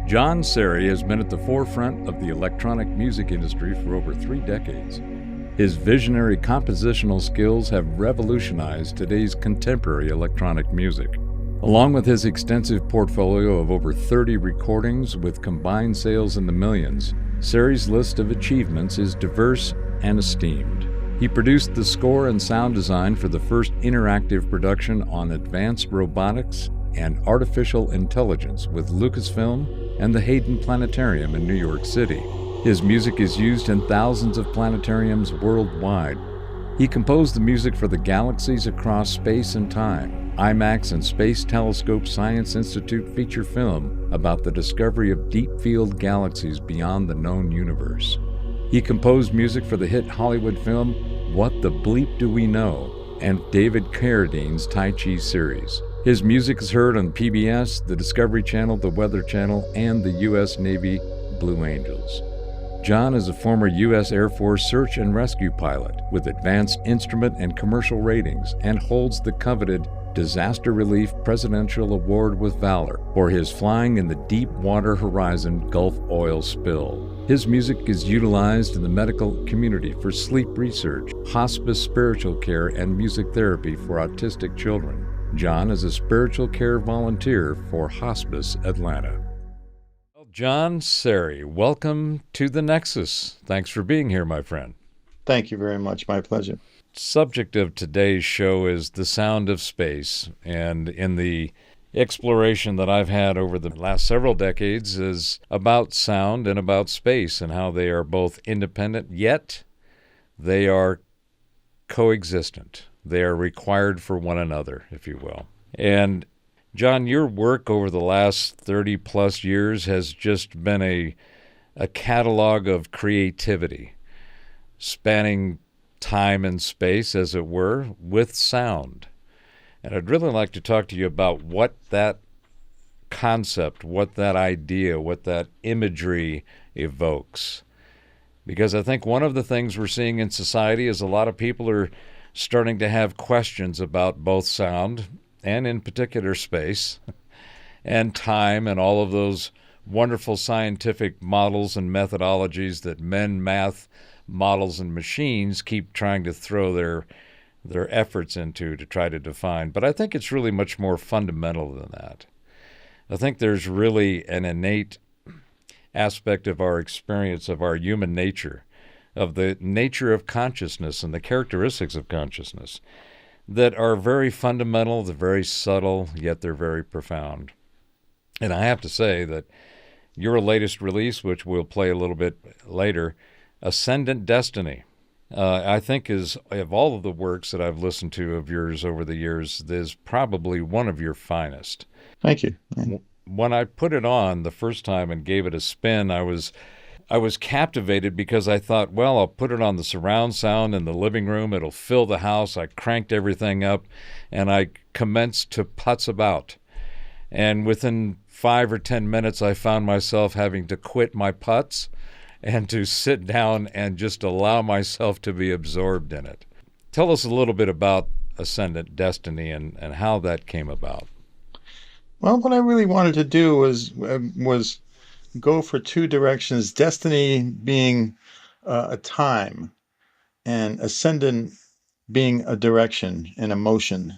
John Sari has been at the forefront of the electronic music industry for over 3 decades. His visionary compositional skills have revolutionized today's contemporary electronic music. Along with his extensive portfolio of over 30 recordings with combined sales in the millions, Sari's list of achievements is diverse and esteemed. He produced the score and sound design for the first interactive production on advanced robotics and artificial intelligence with Lucasfilm and the Hayden Planetarium in New York City. His music is used in thousands of planetariums worldwide. He composed the music for the galaxies across space and time, IMAX and Space Telescope Science Institute feature film about the discovery of deep-field galaxies beyond the known universe. He composed music for the hit Hollywood film What the Bleep Do We Know and David Carradine's Tai Chi series. His music is heard on PBS, the Discovery Channel, the Weather Channel, and the U.S. Navy Blue Angels. John is a former U.S. Air Force search and rescue pilot with advanced instrument and commercial ratings and holds the coveted Disaster Relief Presidential Award with Valor for his flying in the Deepwater Horizon Gulf oil spill. His music is utilized in the medical community for sleep research, hospice spiritual care, and music therapy for autistic children. John is a spiritual care volunteer for Hospice Atlanta. Well, John Sari, welcome to the Nexus. Thanks for being here, my friend. Thank you very much. My pleasure. Subject of today's show is the sound of space, and in the exploration that I've had over the last several decades is about sound and about space and how they are both independent, yet they are coexistent. They are required for one another, if you will. And John, your work over the last 30 plus years has just been a catalog of creativity, spanning time and space, as it were, with sound. And I'd really like to talk to you about what that concept, what that idea, what that imagery evokes. Because I think one of the things we're seeing in society is a lot of people are starting to have questions about both sound and in particular space and time and all of those wonderful scientific models and methodologies that men, math, models, and machines keep trying to throw their efforts into to try to define. But I think it's really much more fundamental than that. I think there's really an innate aspect of our experience, of our human nature, of the nature of consciousness and the characteristics of consciousness that are very fundamental, they're very subtle, yet they're very profound. And I have to say that your latest release, which we'll play a little bit later, Ascendant Destiny, I think is, of all of the works that I've listened to of yours over the years, is probably one of your finest. Thank you. When I put it on the first time and gave it a spin, I was captivated because I thought, well, I'll put it on the surround sound in the living room. It'll fill the house. I cranked everything up, and I commenced to putz about. And within 5 or 10 minutes, I found myself having to quit my putts and to sit down and just allow myself to be absorbed in it. Tell us a little bit about Ascendant Destiny and how that came about. Well, what I really wanted to do was go for two directions, destiny being a time and ascendant being a direction and a motion.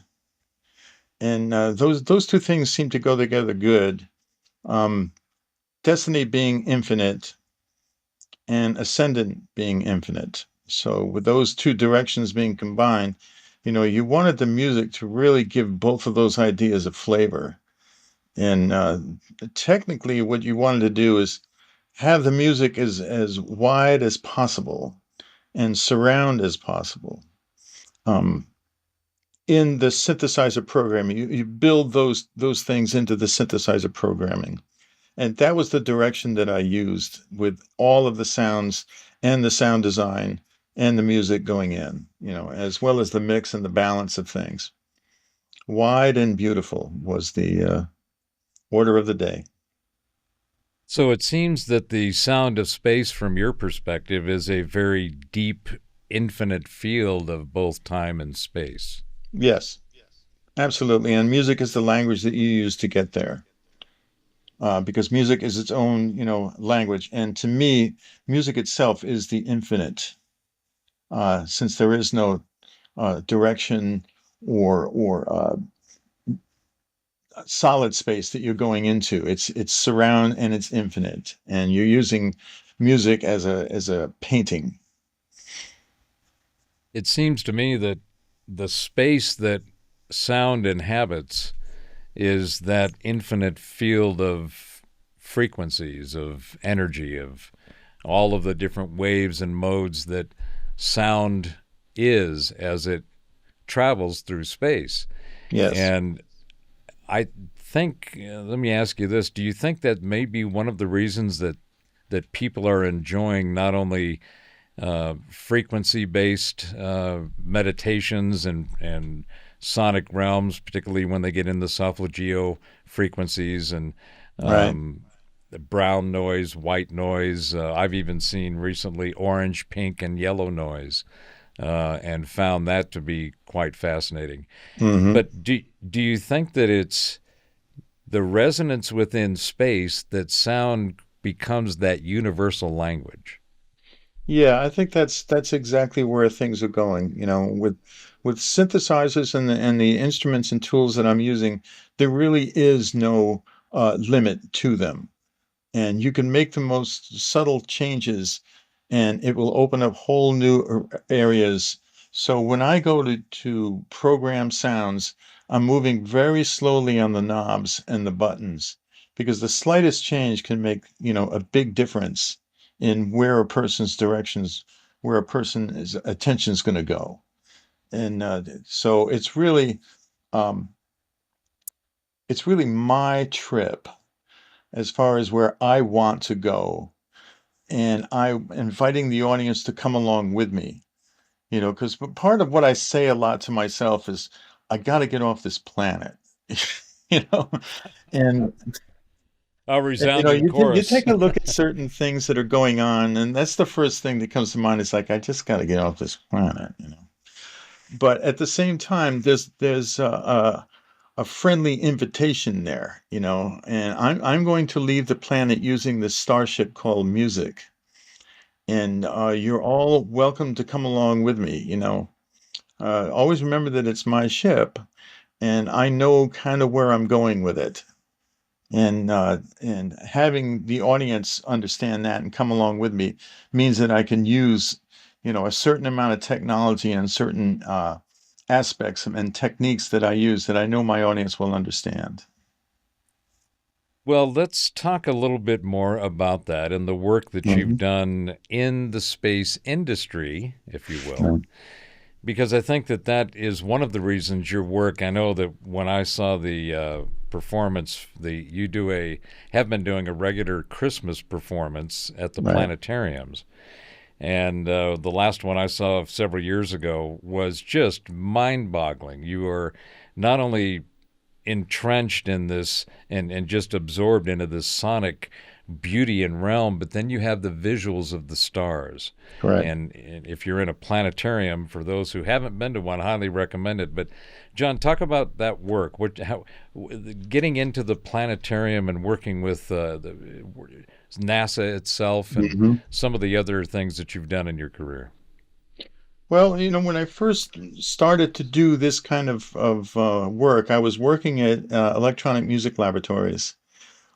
And those two things seem to go together good. Destiny being infinite and ascendant being infinite. So with those two directions being combined, you wanted the music to really give both of those ideas a flavor. And technically what you wanted to do is have the music as wide as possible and surround as possible. In the synthesizer programming, you build those things into the synthesizer programming. And that was the direction that I used with all of the sounds and the sound design and the music going in, as well as the mix and the balance of things. Wide and beautiful was the order of the day. So it seems that the sound of space, from your perspective, is a very deep, infinite field of both time and space. Yes, absolutely. And music is the language that you use to get there. because music is its own, language. And to me, music itself is the infinite, since there is no direction or solid space that you're going into. It's surround and it's infinite, and you're using music as a painting. It seems to me that the space that sound inhabits is that infinite field of frequencies, of energy, of all of the different waves and modes that sound is as it travels through space. Yes. And I think, let me ask you this: do you think that may be one of the reasons that people are enjoying not only frequency based meditations and sonic realms, particularly when they get into solfeggio frequencies and Right. um, the brown noise, white noise? I've even seen recently orange, pink, and yellow noise, and found that to be quite fascinating. Hmm. But do you think that it's the resonance within space that sound becomes that universal language? Yeah, I think that's exactly where things are going. With synthesizers and the instruments and tools that I'm using, there really is no limit to them. And you can make the most subtle changes and it will open up whole new areas. So when I go to program sounds, I'm moving very slowly on the knobs and the buttons because the slightest change can make, a big difference in where a person's attention is going to go. And so um, it's really my trip as far as where I want to go, and I'm inviting the audience to come along with me, because part of what I say a lot to myself is, I got to get off this planet, you know, and, A and resounding you chorus. take a look at certain things that are going on, and that's the first thing that comes to mind. Is like, I just got to get off this planet. But at the same time, there's a friendly invitation there, and I'm going to leave the planet using this starship called music. And you're all welcome to come along with me. Always remember that it's my ship, and I know kind of where I'm going with it. And having the audience understand that and come along with me means that I can use, a certain amount of technology and certain aspects and techniques that I use that I know my audience will understand. Well, let's talk a little bit more about that and the work that you've Mhm. done in the space industry, if you will, Right. because I think that that is one of the reasons your work. I know that when I saw the performance, the you do a have been doing a regular Christmas performance at the Right. planetariums, and the last one I saw several years ago was just mind-boggling. You are not only entrenched in this and just absorbed into this sonic beauty and realm, but then you have the visuals of the stars. Correct. And if you're in a planetarium, for those who haven't been to one, highly recommend it. But John, talk about that work. Getting into the planetarium and working with NASA itself and Mhm. some of the other things that you've done in your career. Well, when I first started to do this kind of work, I was working at Electronic Music Laboratories,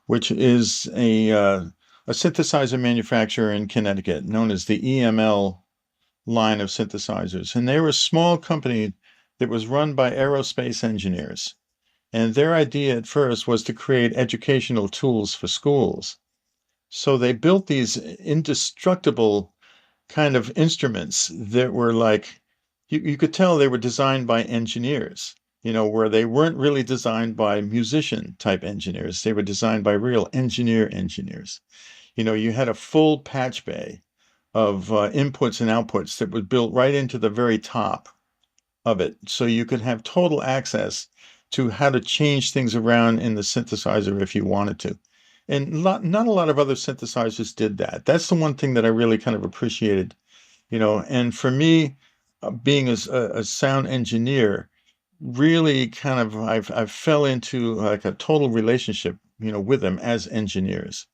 which is a synthesizer manufacturer in Connecticut, known as the EML line of synthesizers. And they were a small company that was run by aerospace engineers. And their idea at first was to create educational tools for schools. So they built these indestructible kind of instruments that were like, you could tell they were designed by engineers, where they weren't really designed by musician type engineers. They were designed by real engineers. You had a full patch bay of inputs and outputs that was built right into the very top of it. So you could have total access to how to change things around in the synthesizer if you wanted to. And not a lot of other synthesizers did that. That's the one thing that I really kind of appreciated. And for me, being a sound engineer, really kind of I fell into like a total relationship with them as engineers,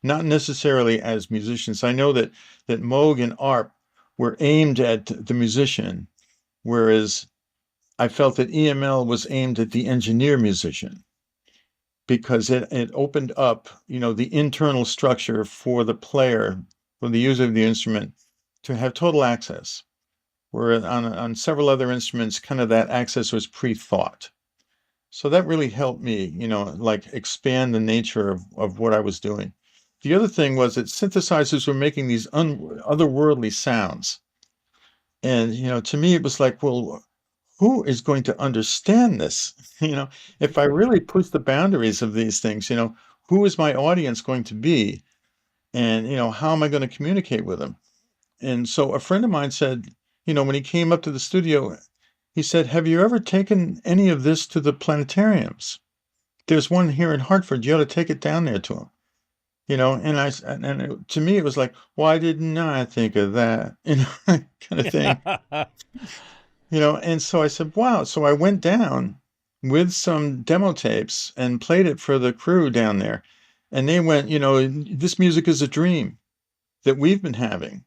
not necessarily as musicians. I know that Moog and ARP were aimed at the musician, whereas I felt that EML was aimed at the engineer musician because it opened up, the internal structure for the player, for the user of the instrument to have total access. Where on several other instruments, kind of that access was pre-thought. So that really helped me, like expand the nature of what I was doing. The other thing was that synthesizers were making these otherworldly sounds. And, to me, it was like, well, who is going to understand this? If I really push the boundaries of these things, who is my audience going to be? And, how am I going to communicate with them? And so a friend of mine said, when he came up to the studio, he said, "Have you ever taken any of this to the planetariums? There's one here in Hartford. You ought to take it down there to them." To me, it was like, why didn't I think of that? Kind of thing. And so I said, wow. So I went down with some demo tapes and played it for the crew down there. And they went, this music is a dream that we've been having.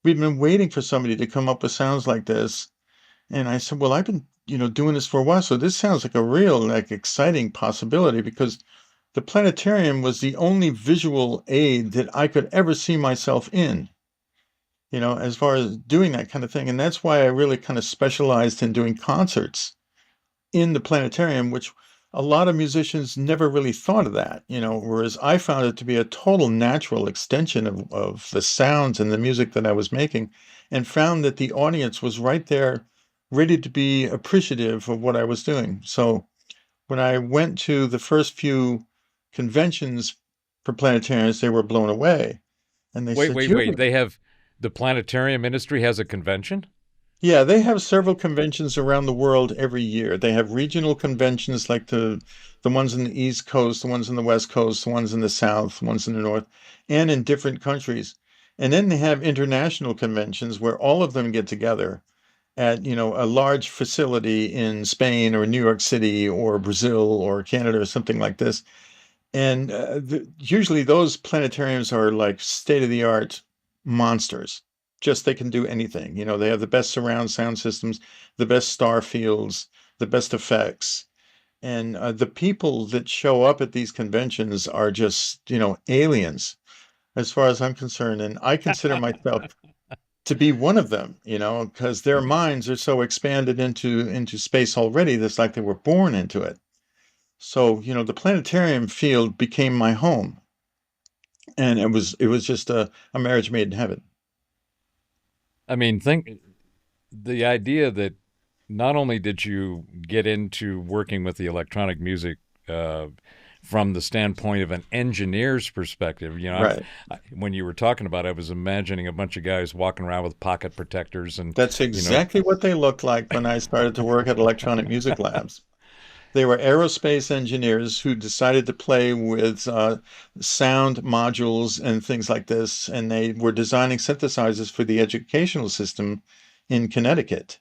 We've been waiting for somebody to come up with sounds like this. And I said, well, I've been, doing this for a while. So this sounds like a real, like, exciting possibility because the planetarium was the only visual aid that I could ever see myself in, as far as doing that kind of thing. And that's why I really kind of specialized in doing concerts in the planetarium, which a lot of musicians never really thought of that, whereas I found it to be a total natural extension of the sounds and the music that I was making, and found that the audience was right there, ready to be appreciative of what I was doing. So when I went to the first few conventions for planetariums, they were blown away. And they Wait, said, wait, wait. They have the planetarium industry has a convention? Yeah, they have several conventions around the world every year. They have regional conventions like the ones in the East Coast, the ones in the West Coast, the ones in the South, the ones in the North, and in different countries. And then they have international conventions where all of them get together at, a large facility in Spain or New York City or Brazil or Canada or something like this. And usually those planetariums are like state-of-the-art monsters. Just they can do anything. They have the best surround sound systems, the best star fields, the best effects. And the people that show up at these conventions are just, aliens as far as I'm concerned. And I consider myself to be one of them, because their minds are so expanded into space already. That's like they were born into it. So, the planetarium field became my home, and it was just a marriage made in heaven. I mean, think the idea that not only did you get into working with the electronic music uh, from the standpoint of an engineer's perspective, Right. when you were talking about it, I was imagining a bunch of guys walking around with pocket protectors and, That's you know, exactly what they looked like when I started to work at Electronic Music Labs. They were aerospace engineers who decided to play with sound modules and things like this, and they were designing synthesizers for the educational system in Connecticut.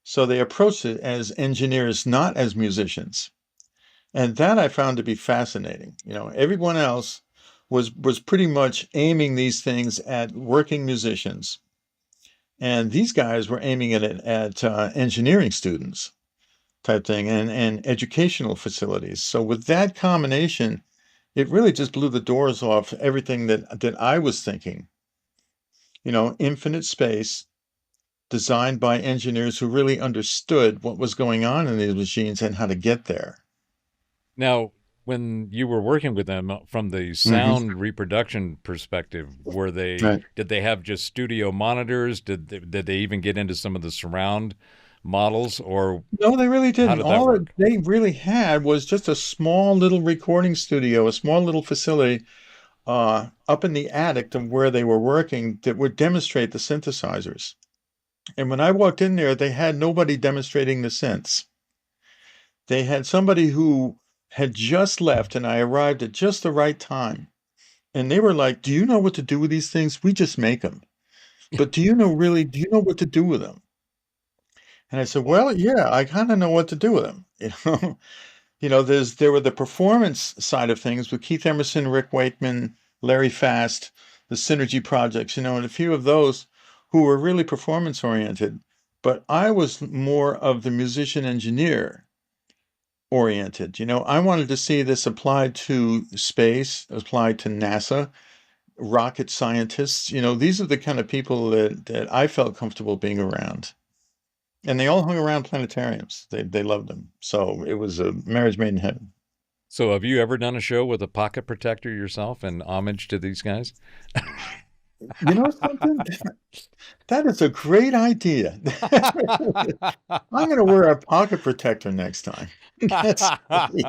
So they approached it as engineers, not as musicians. And that I found to be fascinating. Everyone else was pretty much aiming these things at working musicians, and these guys were aiming it at engineering students type thing and educational facilities. So with that combination, it really just blew the doors off everything that I was thinking. Infinite space designed by engineers who really understood what was going on in these machines and how to get there. now when you were working with them from the Hmm. sound reproduction perspective, Right. did they have just studio monitors? Did they even get into some of the surround models, or No, they really how didn't. did that All that work? they really had was just a small little recording studio, a small little facility up in the attic of where they were working that would demonstrate the synthesizers. And when I walked in there, they had nobody demonstrating the synths. They had somebody who had just left, and I arrived at just the right time. And they were like, "Do you know what to do with these things? We just make them. But do you know what to do with them?" And I said, "Well, yeah, I kind of know what to do with them." there were the performance side of things with Keith Emerson, Rick Wakeman, Larry Fast, the Synergy Projects, and a few of those who were really performance oriented. But I was more of the musician engineer oriented. I wanted to see this applied to space, applied to NASA, rocket scientists. These are the kind of people that I felt comfortable being around. And they all hung around planetariums. They loved them. So it was a marriage made in heaven. So have you ever done a show with a pocket protector yourself in homage to these guys? You know something? That is a great idea. I'm going to wear a pocket protector next time. That's great.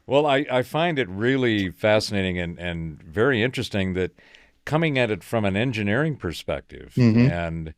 Well, I find it really fascinating and very interesting that coming at it from an engineering perspective, Hmm. and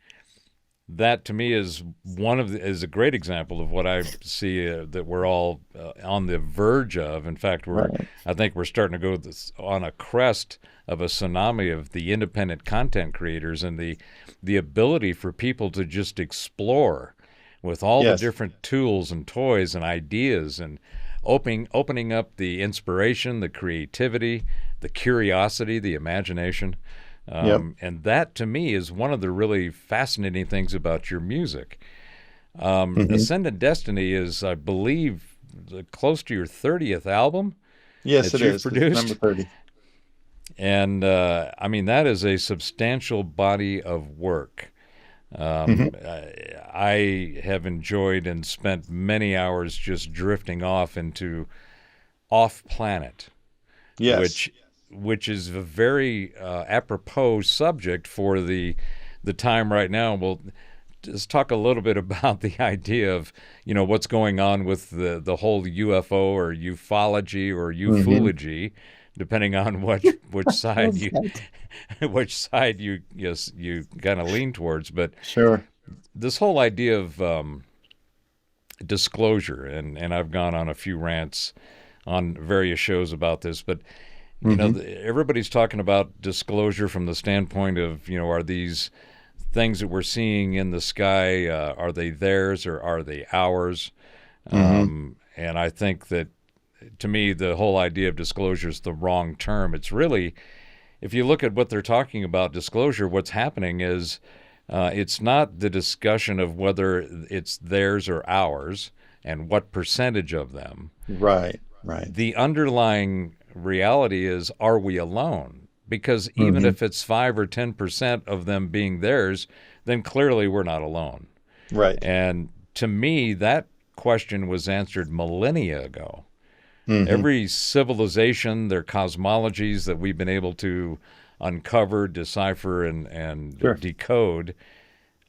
that to me is is a great example of what I see that we're all on the verge of. In fact, Right. I think we're starting to go on a crest of a tsunami of the independent content creators and the ability for people to just explore with all the Yes. different tools and toys and ideas and opening up the inspiration, the creativity, the curiosity, the imagination. Yep. And that to me is one of the really fascinating things about your music. Hmm. Ascendant Destiny is, I believe, close to your 30th album Yes, that it you've is. It's number produced. 30. And I mean, that is a substantial body of work. Hmm. I have enjoyed and spent many hours just drifting off into off planet, Yes. which is a very apropos subject for the time right now. We'll just talk a little bit about the idea of what's going on with the whole UFO or ufology or Hmm. ufology, depending on which side you which side you kind of lean towards. But Sure. this whole idea of disclosure, and I've gone on a few rants on various shows about this, but Hmm. everybody's talking about disclosure from the standpoint of, are these things that we're seeing in the sky, are they theirs or are they ours? Hmm. And I think that to me, the whole idea of disclosure is the wrong term. It's really, if you look at what they're talking about disclosure, what's happening is it's not the discussion of whether it's theirs or ours and what percentage of them. Right. Right. The underlying reality is, are we alone? Because even Hmm. if it's 5 or 10% of them being theirs, then clearly we're not alone. Right. And to me, that question was answered millennia ago. Hmm. Every civilization, their cosmologies that we've been able to uncover, decipher, and Sure. decode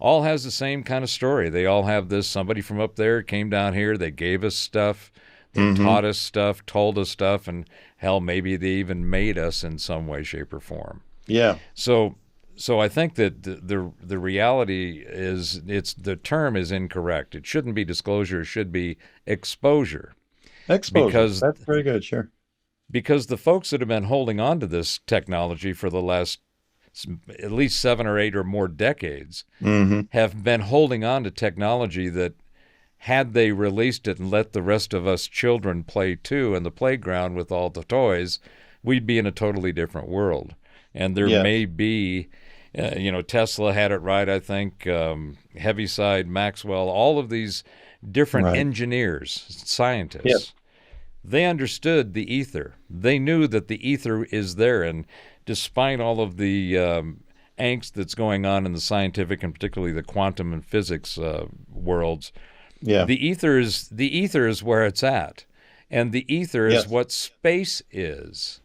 all has the same kind of story. They all have this: somebody from up there came down here, they gave us stuff, they Hmm. taught us stuff, told us stuff, and hell, maybe they even made us in some way, shape, or form. Yeah. So, I think that the reality is, the term is incorrect. It shouldn't be disclosure; it should be exposure, Exposure. because That's very good. Sure. the folks that have been holding on to this technology for the last at least 7 or 8 or more decades Hmm. have been holding on to technology that, had they released it and let the rest of us children play too in the playground with all the toys, we'd be in a totally different world. And there Yes. may be, Tesla had it right, I think, Heaviside, Maxwell, all of these different Right. engineers, Yep. scientists, they understood the ether. They knew that the ether is there. And despite all of the angst that's going on in the scientific and particularly the quantum and physics worlds, Yeah. the ether is where it's at, and the ether is Yes. what space is.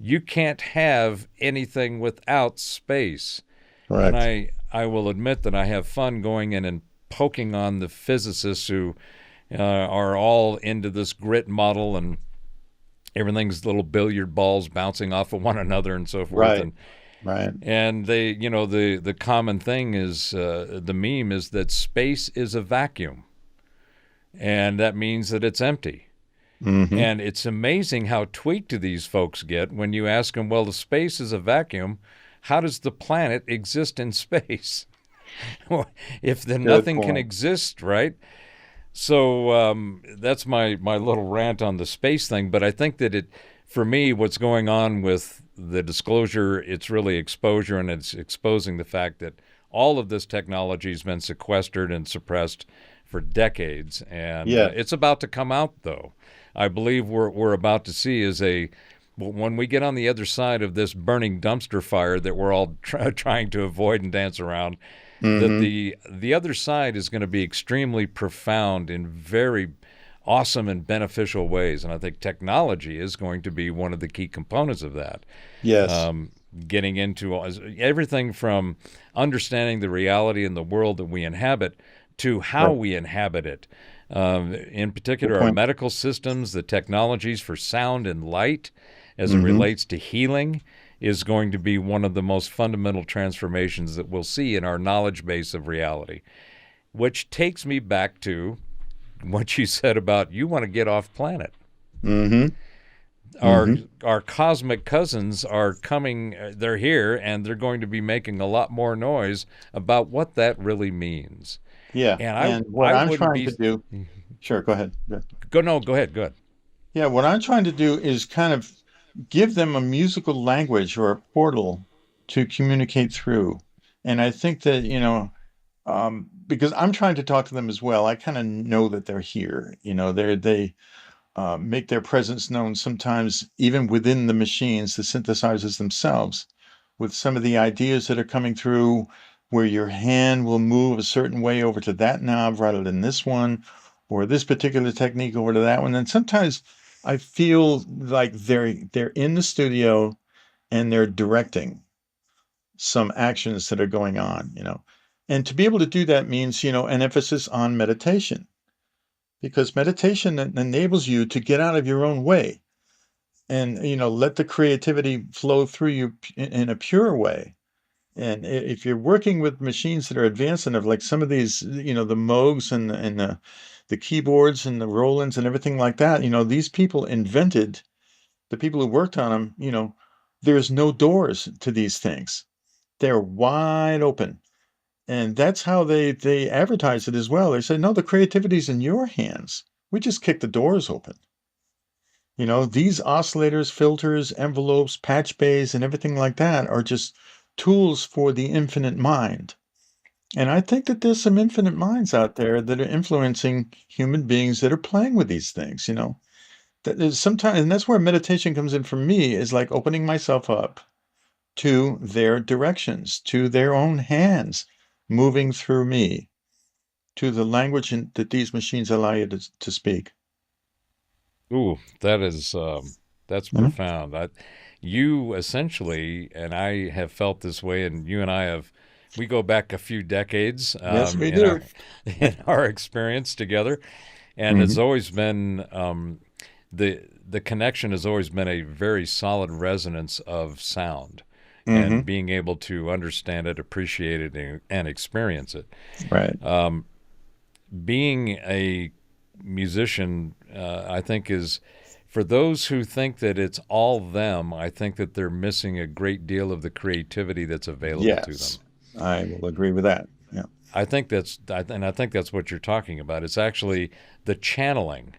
You can't have anything without space. And Correct. I will admit that I have fun going in and poking on the physicists who are all into this grit model, and everything's little billiard balls bouncing off of one another and so forth. Right. Right. And they, the common thing is, the meme is that space is a vacuum, and that means that it's empty. Hmm. And it's amazing how tweaked these folks get when you ask them, well, the space is a vacuum. How does the planet exist in space? If then Good nothing can point. exist, right? So that's my little rant on the space thing. But I think that for me, what's going on with the disclosure, it's really exposure, and it's exposing the fact that all of this technology has been sequestered and suppressed for decades, and Yeah. it's about to come out. Though I believe we're about to see is a when we get on the other side of this burning dumpster fire that we're all trying to avoid and dance around, that Mm-hmm. the other side is going to be extremely profound in very awesome and beneficial ways, and I think technology is going to be one of the key components of that. Yes. Um, Getting into everything from understanding the reality in the world that we inhabit to how Right. we inhabit it. In Good particular, our point. medical systems, the technologies for sound and light as it Mm-hmm. relates to healing is going to be one of the most fundamental transformations that we'll see in our knowledge base of reality. Which takes me back to what you said about you want to get off planet. Mm-hmm. Our Mm-hmm. our cosmic cousins are coming. They're here, and they're going to be making a lot more noise about what that really means. Yeah. And And what I I'm wouldn't trying be to do, sure, go ahead. go no go ahead. Go ahead. Yeah, what I'm trying to do is kind of give them a musical language or a portal to communicate through. And I think that, because I'm trying to talk to them as well, I kind of know that they're here. They make their presence known sometimes even within the machines, the synthesizers themselves, with some of the ideas that are coming through where your hand will move a certain way over to that knob rather than this one, or this particular technique over to that one. And sometimes I feel like they're in the studio and they're directing some actions that are going on. And to be able to do that means, an emphasis on meditation, because meditation enables you to get out of your own way and let the creativity flow through you in a pure way. And if you're working with machines that are advanced enough, like some of these, the Moogs and the keyboards and the Rolands and everything like that, these people invented, the people who worked on them, there's no doors to these things. They're wide open. And that's how they advertise it as well. They say, no, the creativity's in your hands. We just kick the doors open. These oscillators, filters, envelopes, patch bays, and everything like that are just tools for the infinite mind. And I think that there's some infinite minds out there that are influencing human beings that are playing with these things. That is sometimes, and that's where meditation comes in for me, is like opening myself up to their directions, to their own hands moving through me, to the language that these machines allow you to speak. Ooh, that's Mhm. profound. You essentially, and I have felt this way, and you and I have. We go back a few decades Yes, we in our do. in our experience together, and it's Hmm. always been the connection has always been a very solid resonance of sound and Hmm. being able to understand it, appreciate it, and experience it. Right. Being a musician, I think, is for those who think that it's all them, I think that they're missing a great deal of the creativity that's available to Yes, them. I will agree with that. Yeah. And I think that's what you're talking about. It's actually the channeling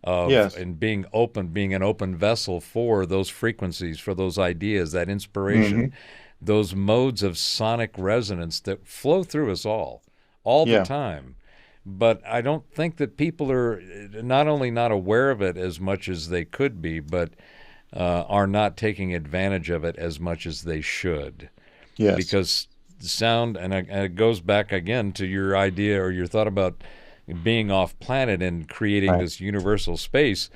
of Yes. and being open, being an open vessel for those frequencies, for those ideas, that inspiration, Hmm. those modes of sonic resonance that flow through us all the Yeah. time. But I don't think that people are not only not aware of it as much as they could be, but are not taking advantage of it as much as they should. Yes. Because sound, and it goes back again to your idea or your thought about being off planet and creating Right. this universal space.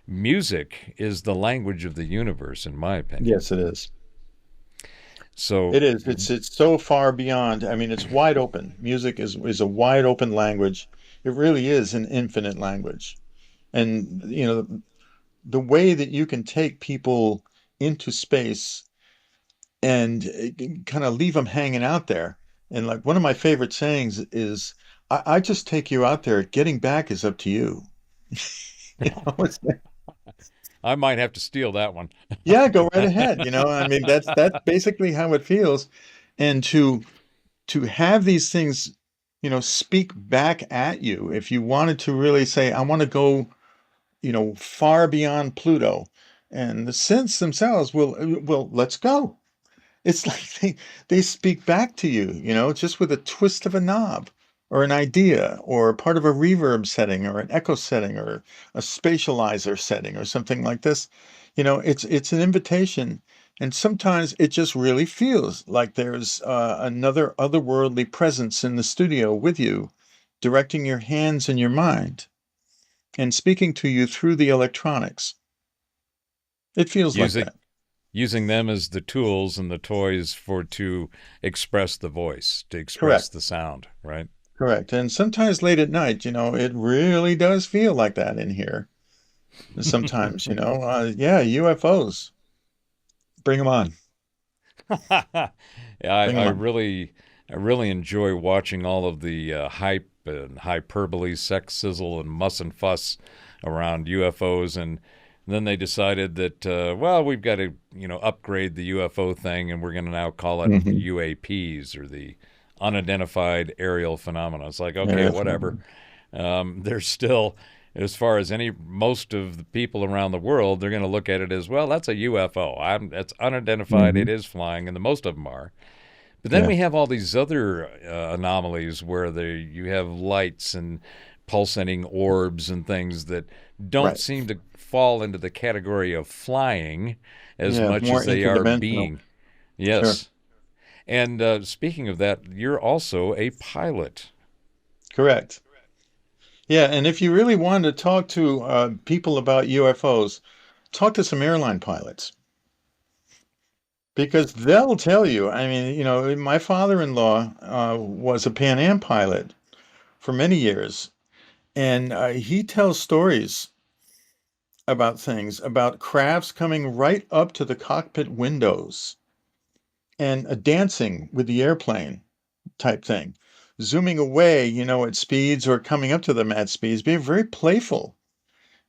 Music is the language of the universe, in my opinion. Yes, it is. So, It is. It's so far beyond. I mean, it's wide open. Music is a wide open language. It really is an infinite language. And the way that you can take people into space and kind of leave them hanging out there. And like one of my favorite sayings is, I just take you out there. Getting back is up to you. It's I might have to steal that one. Yeah, go right ahead. I mean, that's basically how it feels. And to have these things speak back at you. If you wanted to really say, I want to go, far beyond Pluto, and the synths themselves will let's go. It's like they speak back to you, just with a twist of a knob or an idea or part of a reverb setting or an echo setting or a spatializer setting or something like this. It's an invitation. And sometimes it just really feels like there's another otherworldly presence in the studio with you, directing your hands and your mind and speaking to you through the electronics. It feels like Using that. using them as the tools and the toys for to express the voice, to express Correct. the sound, right? Correct. And sometimes late at night, it really does feel like that in here. Sometimes, yeah, UFOs. Bring them on. Yeah, I, Bring I them on. really, I really enjoy watching all of the hype and hyperbole, sex sizzle, and muss and fuss around UFOs, and then they decided that well, we've got to upgrade the UFO thing, and we're going to now call it Hmm. UAPs or the unidentified aerial phenomena. It's like okay, Area whatever. phenomenon. There's still, as far as most of the people around the world, they're going to look at it as well. That's a UFO. That's unidentified. Hmm. It is flying, and the most of them are. But then Yeah. we have all these other anomalies where you have lights and pulsating orbs and things that don't Right. seem to fall into the category of flying as Yeah. much More as they are interdimensional. being. Sure. Yes. And speaking of that, you're also a pilot. Correct. Yeah. And if you really want to talk to people about UFOs, talk to some airline pilots because they'll tell you. I mean, my father-in-law was a Pan Am pilot for many years, and he tells stories about things, about crafts coming right up to the cockpit windows and dancing with the airplane type thing, zooming away, at speeds or coming up to them at speeds, being very playful.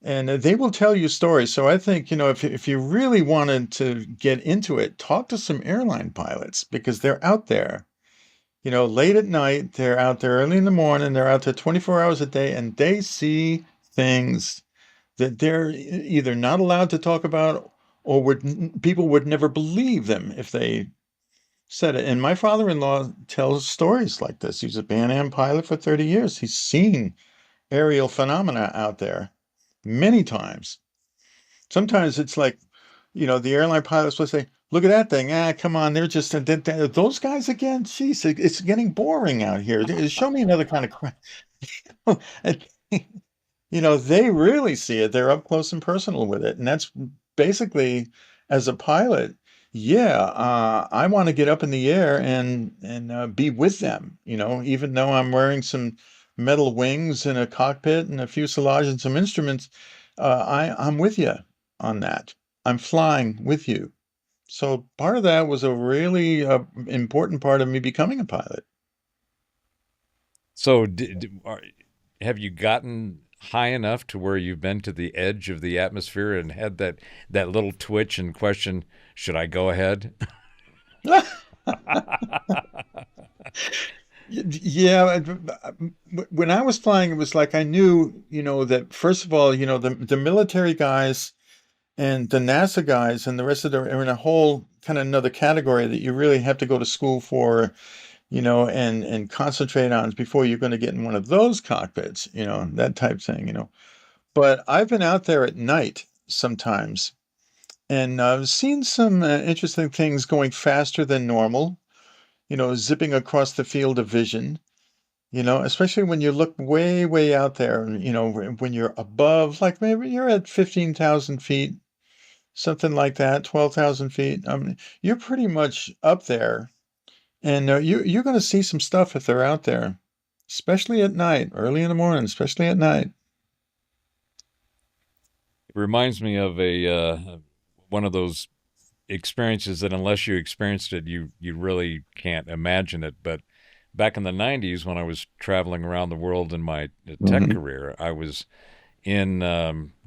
And they will tell you stories. So I think, if you really wanted to get into it, talk to some airline pilots because they're out there. Late at night, they're out there early in the morning, they're out there 24 hours a day, and they see things that they're either not allowed to talk about or people would never believe them if they said it. And my father-in-law tells stories like this. He's a Pan Am pilot for 30 years. He's seen aerial phenomena out there many times. Sometimes it's like, the airline pilots will say, look at that thing. Ah, come on. They're just those guys again. Jeez, it's getting boring out here. Show me another kind of crap. They really see it. They're up close and personal with it. And that's basically, as a pilot, yeah, I want to get up in the air and be with them, even though I'm wearing some metal wings and a cockpit and a fuselage and some instruments, I'm with you on that. I'm flying with you. So part of that was a really important part of me becoming a pilot. So, have you gotten high enough to where you've been to the edge of the atmosphere and had that little twitch and question, should I go ahead? Yeah, when I was flying, it was like I knew, that first of all, the military guys and the NASA guys and the rest of them are in a whole kind of another category that you really have to go to school for, and concentrate on before you're going to get in one of those cockpits, that type thing. But I've been out there at night sometimes and I've seen some interesting things going faster than normal, zipping across the field of vision. Especially when you look way, way out there, and, when you're above, like maybe you're at 15,000 feet, something like that, 12,000 feet. You're pretty much up there, and you're going to see some stuff if they're out there, especially at night, early in the morning, especially at night. It reminds me of a one of those experiences that unless you experienced it, you really can't imagine it. But back in the '90s, when I was traveling around the world in my tech Hmm. career, I was in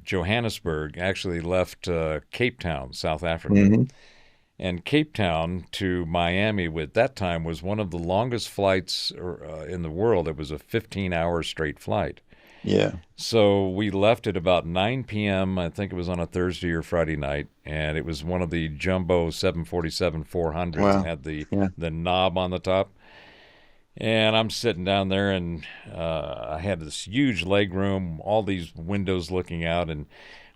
Johannesburg. Actually, left Cape Town, South Africa, Hmm. And Cape Town to Miami at that time was one of the longest flights in the world. It was a 15-hour straight flight. Yeah. So we left at about 9 p.m. I think it was on a Thursday or Friday night, and it was one of the jumbo 747-400s that Wow. had Yeah. the knob on the top. And I'm sitting down there, and I had this huge leg room, all these windows looking out, and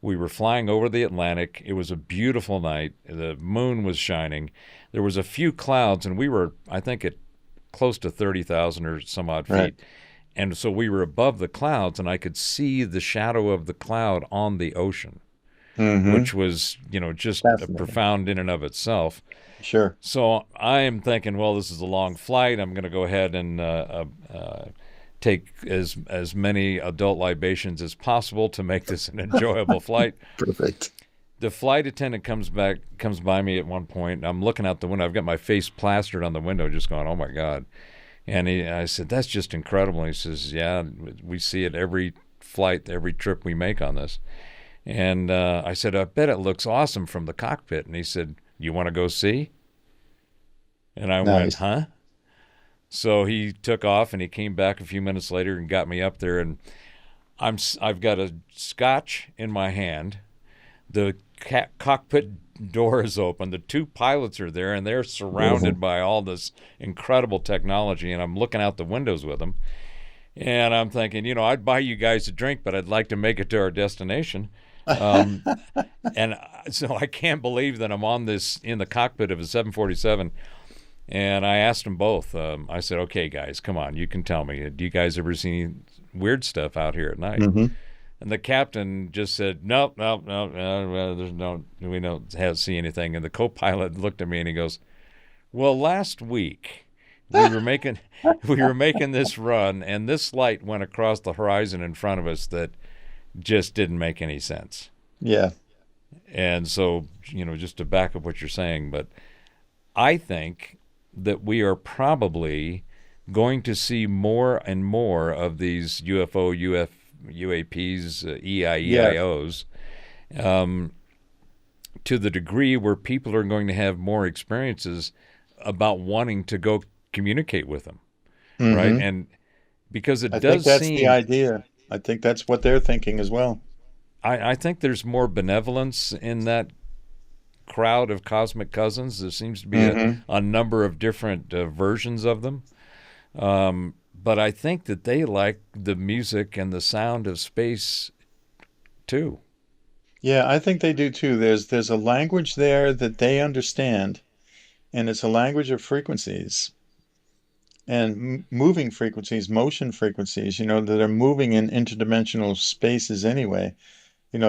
we were flying over the Atlantic. It was a beautiful night. The moon was shining. There was a few clouds, and we were, I think, at close to 30,000 or some odd Right. feet. And so we were above the clouds, and I could see the shadow of the cloud on the ocean, Mm-hmm. which was, just Fascinating. profound in and of itself. Sure. So I am thinking, well, this is a long flight. I'm going to go ahead and take as many adult libations as possible to make this an enjoyable flight. Perfect. The flight attendant comes by me at one point. I'm looking out the window. I've got my face plastered on the window, just going, "Oh my God!" And I said, "That's just incredible." And he says, "Yeah, we see it every flight, every trip we make on this." And I said, "I bet it looks awesome from the cockpit." And he said, "You want to go see?" And I went, Nice. "Huh?" So he took off, and he came back a few minutes later and got me up there. And I've got a scotch in my hand. The cockpit door is open. The two pilots are there, and they're Beautiful. surrounded by all this incredible technology. And I'm looking out the windows with them, and I'm thinking, I'd buy you guys a drink, but I'd like to make it to our destination. Um, and so I can't believe that I'm in the cockpit of a 747. And I asked them both. I said, "Okay, guys, come on, you can tell me. Do you guys ever see any weird stuff out here at night?" Mm-hmm. And the captain just said, "Nope, nope, nope. We don't see anything." And the co-pilot looked at me and he goes, "Well, last week we were making we were making this run, and this light went across the horizon in front of us that just didn't make any sense." Yeah. And so, just to back up what you're saying, but I think that we are probably going to see more and more of these UFO, UAPs, Yeah. EIEIOs, um, to the degree where people are going to have more experiences about wanting to go communicate with them, right? Mm-hmm. And because it I think does that's the seem, idea. I think that's what they're thinking as well. I think there's more benevolence in that crowd of cosmic cousins. There seems to be Mm-hmm. a number of different versions of them. But I think that they like the music and the sound of space too. Yeah, I think they do too. There's a language there that they understand, and it's a language of frequencies and moving frequencies, motion frequencies, that are moving in interdimensional spaces anyway.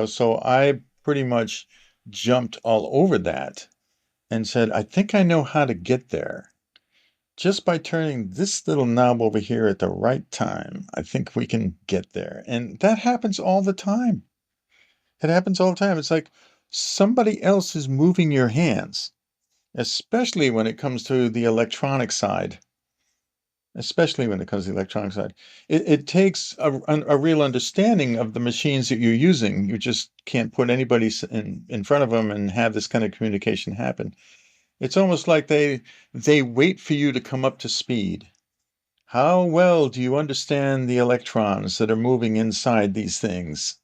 So I pretty much jumped all over that and said, I think I know how to get there. Just by turning this little knob over here at the right time, I think we can get there. And that happens all the time. It happens all the time. It's like somebody else is moving your hands, especially when it comes to the electronic side. Especially when it comes to the electronic side. It takes a real understanding of the machines that you're using. You just can't put anybody in front of them and have this kind of communication happen. It's almost like they wait for you to come up to speed. How well do you understand the electrons that are moving inside these things?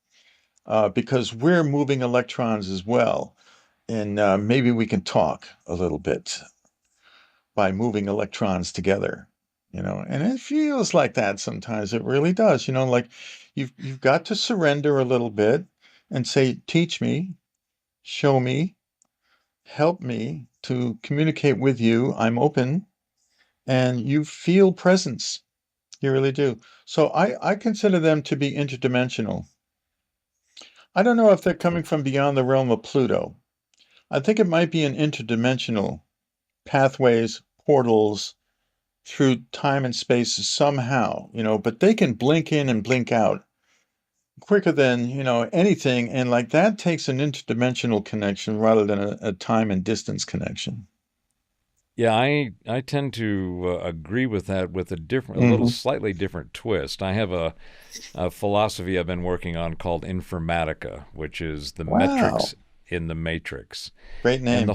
Because we're moving electrons as well. And maybe we can talk a little bit by moving electrons together, and it feels like that sometimes. It really does, like you've got to surrender a little bit and say, teach me, show me, help me to communicate with you. I'm open, and you feel presence. You really do. So I consider them to be interdimensional. I don't know if they're coming from beyond the realm of Pluto. I think it might be an interdimensional pathways, portals through time and space somehow, but they can blink in and blink out quicker than, anything. And like that takes an interdimensional connection rather than a time and distance connection. Yeah, I tend to agree with that with a little Hmm. slightly different twist. I have a philosophy I've been working on called informatica, which is the Wow. metrics in the matrix. Great And name.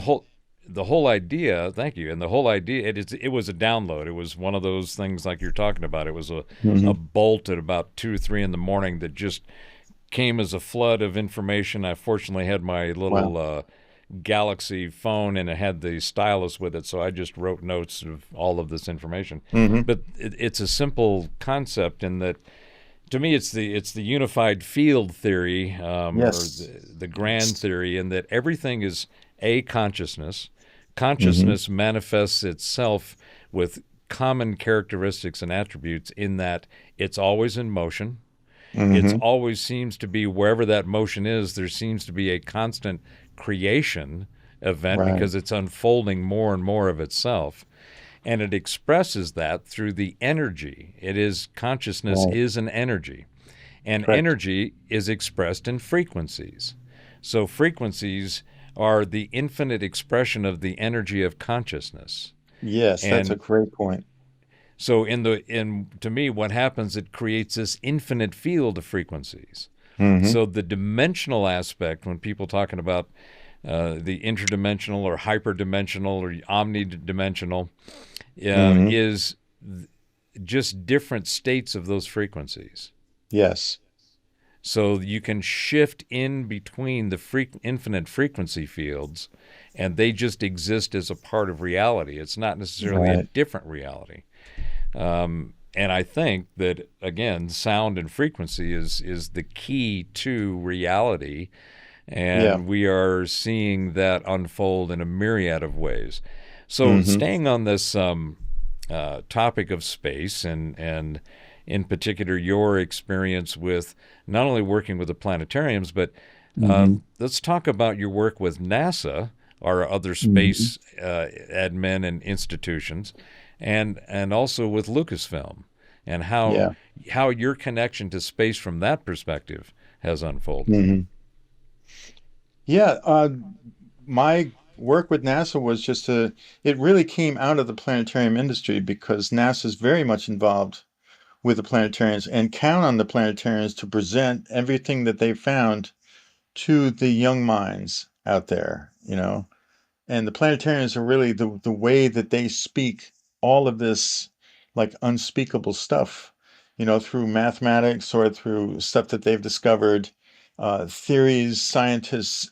the whole idea, thank you, and the whole idea, it was a download. It was one of those things like you're talking about. It was a Hmm. bolt at about 2 or 3 in the morning that just came as a flood of information. I fortunately had my Wow. little Galaxy phone and it had the stylus with it, so I just wrote notes of all of this information. Hmm. But it's a simple concept in that, to me, it's the unified field theory, or Yes. the grand theory, in that everything is a consciousness. Hmm. Consciousness manifests itself with common characteristics and attributes in that it's always in motion. It's Hmm. always seems to be wherever that motion is, there seems to be a constant creation event Right. because it's unfolding more and more of itself. And it expresses that through the energy. It is consciousness Right. is an energy. And Correct. energy is expressed in frequencies. So frequencies are the infinite expression of the energy of consciousness. Yes, that's a And great point. so in to me what happens, it creates this infinite field of frequencies. Hmm. So the dimensional aspect, when people talking about the interdimensional or hyperdimensional or omnidimensional, Hmm. is just different states of those frequencies. Yes. So you can shift in between the infinite frequency fields, and they just exist as a part of reality. It's not necessarily a Right. different reality. And I think that, again, sound and frequency is the key to reality, Yeah. and we are seeing that unfold in a myriad of ways. So, Hmm. staying on this topic of space, and in particular your experience with not only working with the planetariums, but Hmm. let's talk about your work with NASA or other Hmm. space admin and institutions, and also with Lucasfilm, and Yeah. how your connection to space from that perspective has unfolded. Hmm. Yeah. My work with NASA was it really came out of the planetarium industry because NASA's very much involved with the planetarians and count on the planetarians to present everything that they found to the young minds out there, you know. And the planetarians are really the way that they speak all of this like unspeakable stuff, through mathematics or through stuff that they've discovered, theories, scientists,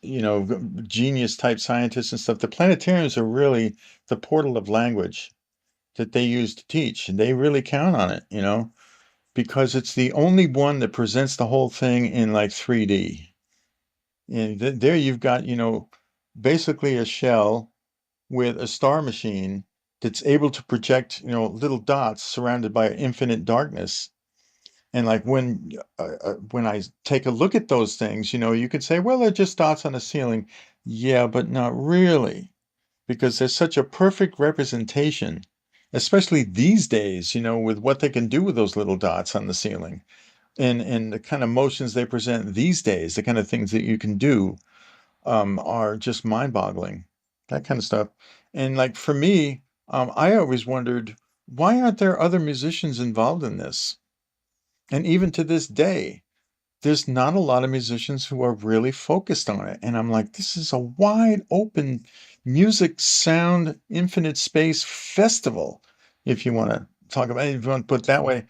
genius type scientists and stuff. The planetarians are really the portal of language that they use to teach, and they really count on it, because it's the only one that presents the whole thing in like 3D. And there you've got, basically a shell with a star machine that's able to project, little dots surrounded by infinite darkness. And like when I take a look at those things, you could say, well, they're just dots on a ceiling. Yeah, but not really, because there's such a perfect representation, especially these days, with what they can do with those little dots on the ceiling and the kind of motions they present these days, the kind of things that you can do are just mind-boggling, that kind of stuff. And like for me, I always wondered, why aren't there other musicians involved in this? And even to this day, there's not a lot of musicians who are really focused on it. And I'm like, this is a wide open music, sound, infinite space festival, if you want to talk about it, if you want to put it that way.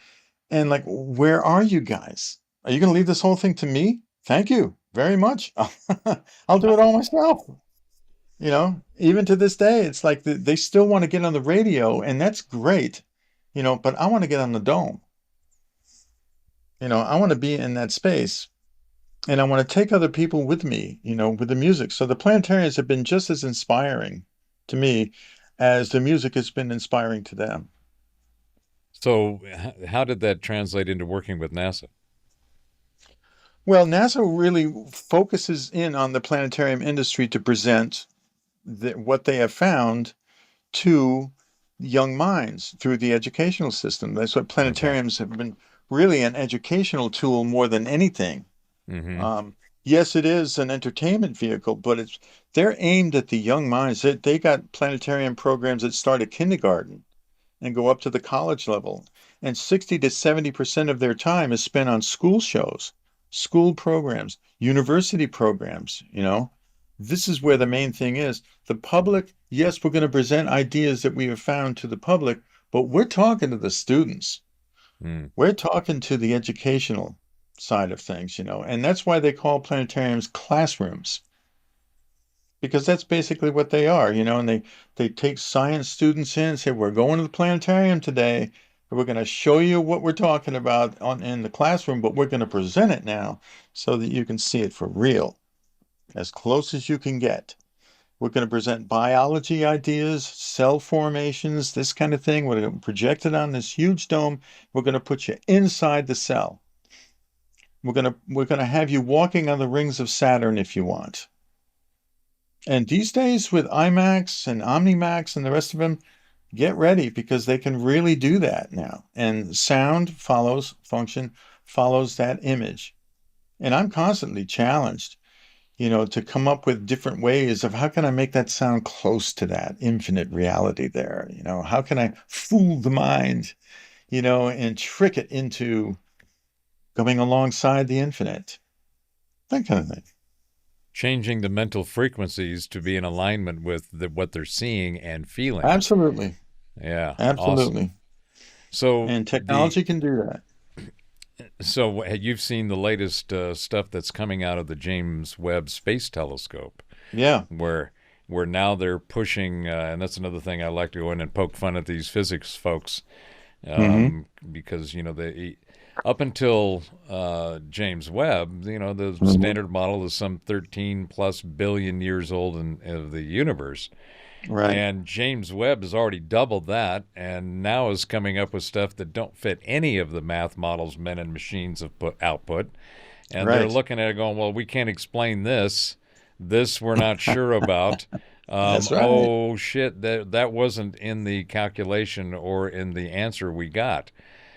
And like, where are you guys? Are you going to leave this whole thing to me? Thank you very much. I'll do it all myself. Even to this day, it's like they still want to get on the radio, and that's great, but I want to get on the dome. I want to be in that space, and I want to take other people with me, with the music. So the planetarians have been just as inspiring to me as the music has been inspiring to them. So, how did that translate into working with NASA? Well, NASA really focuses in on the planetarium industry to present what they have found to young minds through the educational system. That's what Okay. planetariums have been, really an educational tool more than anything. Mm-hmm. Um, yes, it is an entertainment vehicle, but they're aimed at the young minds. They got planetarium programs that start at kindergarten and go up to the college level. And 60 to 70% of their time is spent on school shows, school programs, university programs, This is where the main thing is. The public, yes, we're going to present ideas that we have found to the public, but we're talking to the students. Hmm. We're talking to the educational side of things, and that's why they call planetariums classrooms, because that's basically what they are, and they take science students in and say, we're going to the planetarium today, and we're going to show you what we're talking about in the classroom, but we're going to present it now so that you can see it for real, as close as you can get. We're going to present biology ideas, cell formations, this kind of thing. We're going to project it on this huge dome. We're going to put you inside the cell. We're going to have you walking on the rings of Saturn if you want. And these days with IMAX and OmniMax and the rest of them, get ready because they can really do that now. And sound follows, function follows that image. And I'm constantly challenged, to come up with different ways of how can I make that sound close to that infinite reality there? How can I fool the mind, and trick it into going alongside the infinite? That kind of thing. Changing the mental frequencies to be in alignment with what they're seeing and feeling. Absolutely. Yeah, awesome. Absolutely. So And the technology can do that. so you've seen the latest stuff that's coming out of the James Webb Space Telescope, Yeah. where now they're pushing, and that's another thing I like to go in and poke fun at these physics folks, Hmm. because they up until James Webb, the Hmm. standard model is some 13 plus billion years old of the universe. Right. And James Webb has already doubled that, and now is coming up with stuff that don't fit any of the math models men and machines have put output. And they're Right. looking at it going, well, we can't explain this. This we're not sure about. That's right. Oh shit, that wasn't in the calculation or in the answer we got.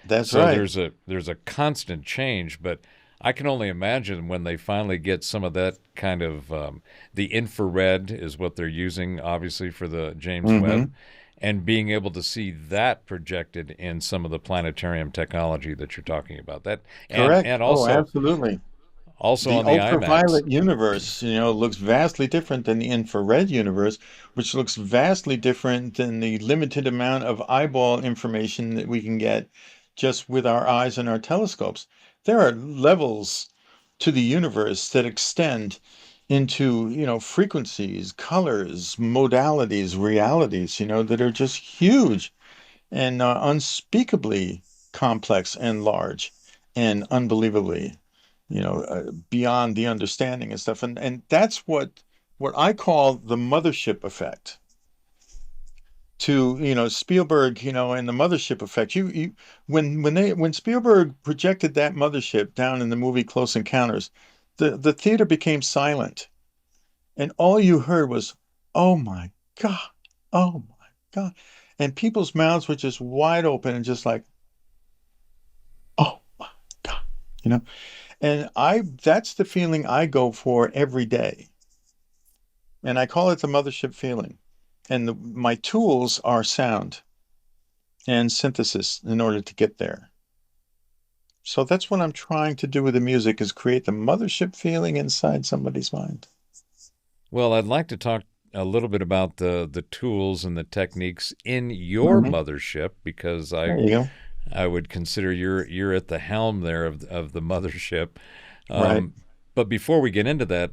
That's So right. there's a constant change, but I can only imagine when they finally get some of that kind of the infrared is what they're using, obviously for the James Webb, Hmm. and being able to see that projected in some of the planetarium technology that you're talking about. That Correct. and Oh, also absolutely. also The on the IMAX. ultraviolet universe, looks vastly different than the infrared universe, which looks vastly different than the limited amount of eyeball information that we can get just with our eyes and our telescopes. There are levels to the universe that extend into, frequencies, colors, modalities, realities, that are just huge and unspeakably complex and large and unbelievably, beyond the understanding and stuff. And that's what I call the mothership effect. To Spielberg, and the mothership effect. When Spielberg projected that mothership down in the movie Close Encounters, the theater became silent, and all you heard was, "Oh my God, oh my God," and people's mouths were just wide open and just like, "Oh my God," you know. And that's the feeling I go for every day. And I call it the mothership feeling. And my tools are sound and synthesis in order to get there. So that's what I'm trying to do with the music is create the mothership feeling inside somebody's mind. Well, I'd like to talk a little bit about the tools and the techniques in your Hmm. mothership because There I you go. I would consider you're at the helm there of the mothership. Right. Um, but before we get into that,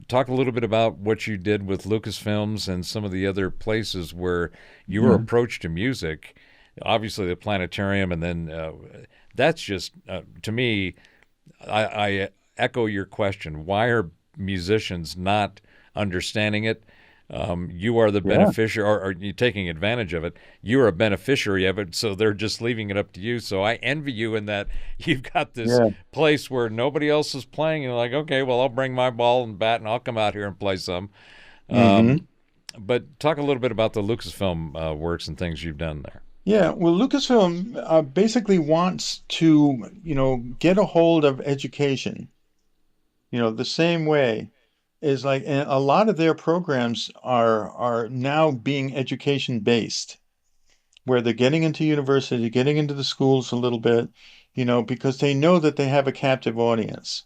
talk a little bit about what you did with Lucasfilms and some of the other places where your Mhm. approach to music, obviously the planetarium, and then that's just to me. I echo your question. Why are musicians not understanding it? You are the Yeah. beneficiary, or you taking advantage of it. You are a beneficiary of it, so they're just leaving it up to you. So I envy you in that you've got this Yeah. place where nobody else is playing. And you're like, okay, well, I'll bring my ball and bat, and I'll come out here and play some. Hmm. Um, but talk a little bit about the Lucasfilm works and things you've done there. Yeah. Well, Lucasfilm basically wants to, get a hold of education, the same way is like and a lot of their programs are now being education based, where they're getting into university, getting into the schools a little bit, because they know that they have a captive audience,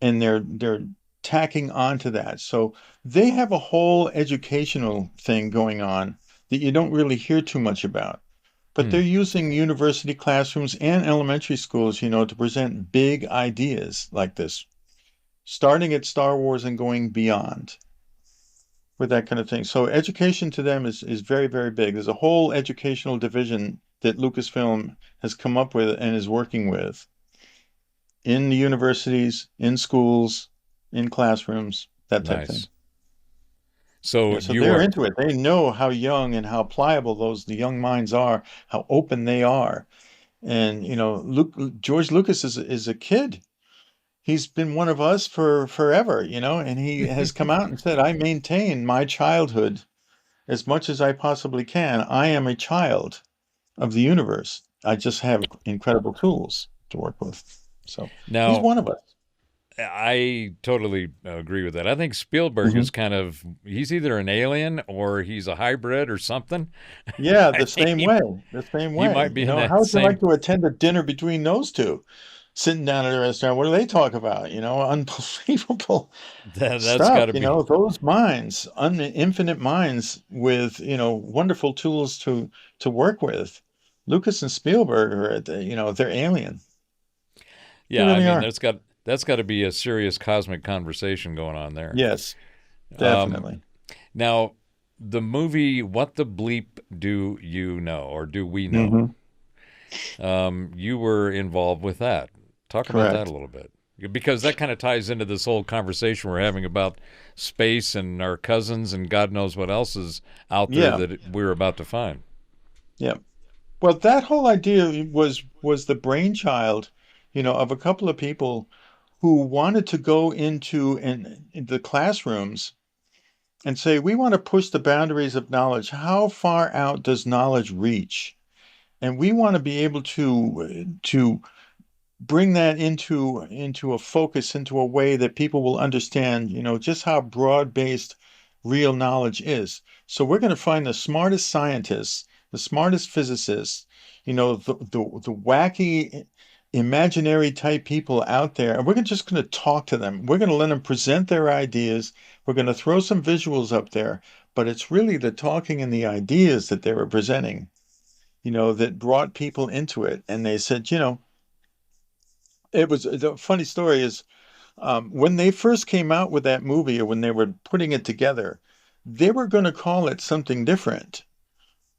and they're tacking onto that. So they have a whole educational thing going on that you don't really hear too much about. But Hmm. they're using university classrooms and elementary schools, to present big ideas like this, starting at Star Wars and going beyond with that kind of thing. So education to them is very, very big. There's a whole educational division that Lucasfilm has come up with and is working with in the universities, in schools, in classrooms, that type of thing. Nice. So Yeah, so you they're are, into it. They know how young and how pliable the young minds are, how open they are. And George Lucas is a kid. He's been one of us for forever, and he has come out and said, "I maintain my childhood as much as I possibly can. I am a child of the universe. I just have incredible tools to work with." So he's now one of us. I totally agree with that. I think Spielberg Hmm. is he's either an alien or he's a hybrid or something. Yeah, I the think same way. The same he way. might be in How that would you like same, to attend a dinner between those two? Sitting down at a restaurant, what do they talk about? Unbelievable that's got stuff. to be, Those minds, infinite minds with, wonderful tools to work with. Lucas and Spielberg are, they're alien. They yeah, I really mean, are. that's got to be a serious cosmic conversation going on there. Yes, Um, definitely. Now, the movie What the Bleep Do You Know or Do We Know? Hmm. You were involved with that. Talk about that a Correct. little bit. Because that kind of ties into this whole conversation we're having about space and our cousins and God knows what else is out there Yeah, that we're about to find. yeah. Well, that whole idea was the brainchild, of a couple of people who wanted to go in the classrooms and say, we want to push the boundaries of knowledge. How far out does knowledge reach? And we want to be able to bring that into a focus, into a way that people will understand, just how broad-based real knowledge is. So we're going to find the smartest scientists, the smartest physicists, the wacky imaginary type people out there, and we're just going to talk to them. We're going to let them present their ideas. We're going to throw some visuals up there, but it's really the talking and the ideas that they were presenting, that brought people into it. And they said, it was the funny story is, when they first came out with that movie, or when they were putting it together, they were going to call it something different,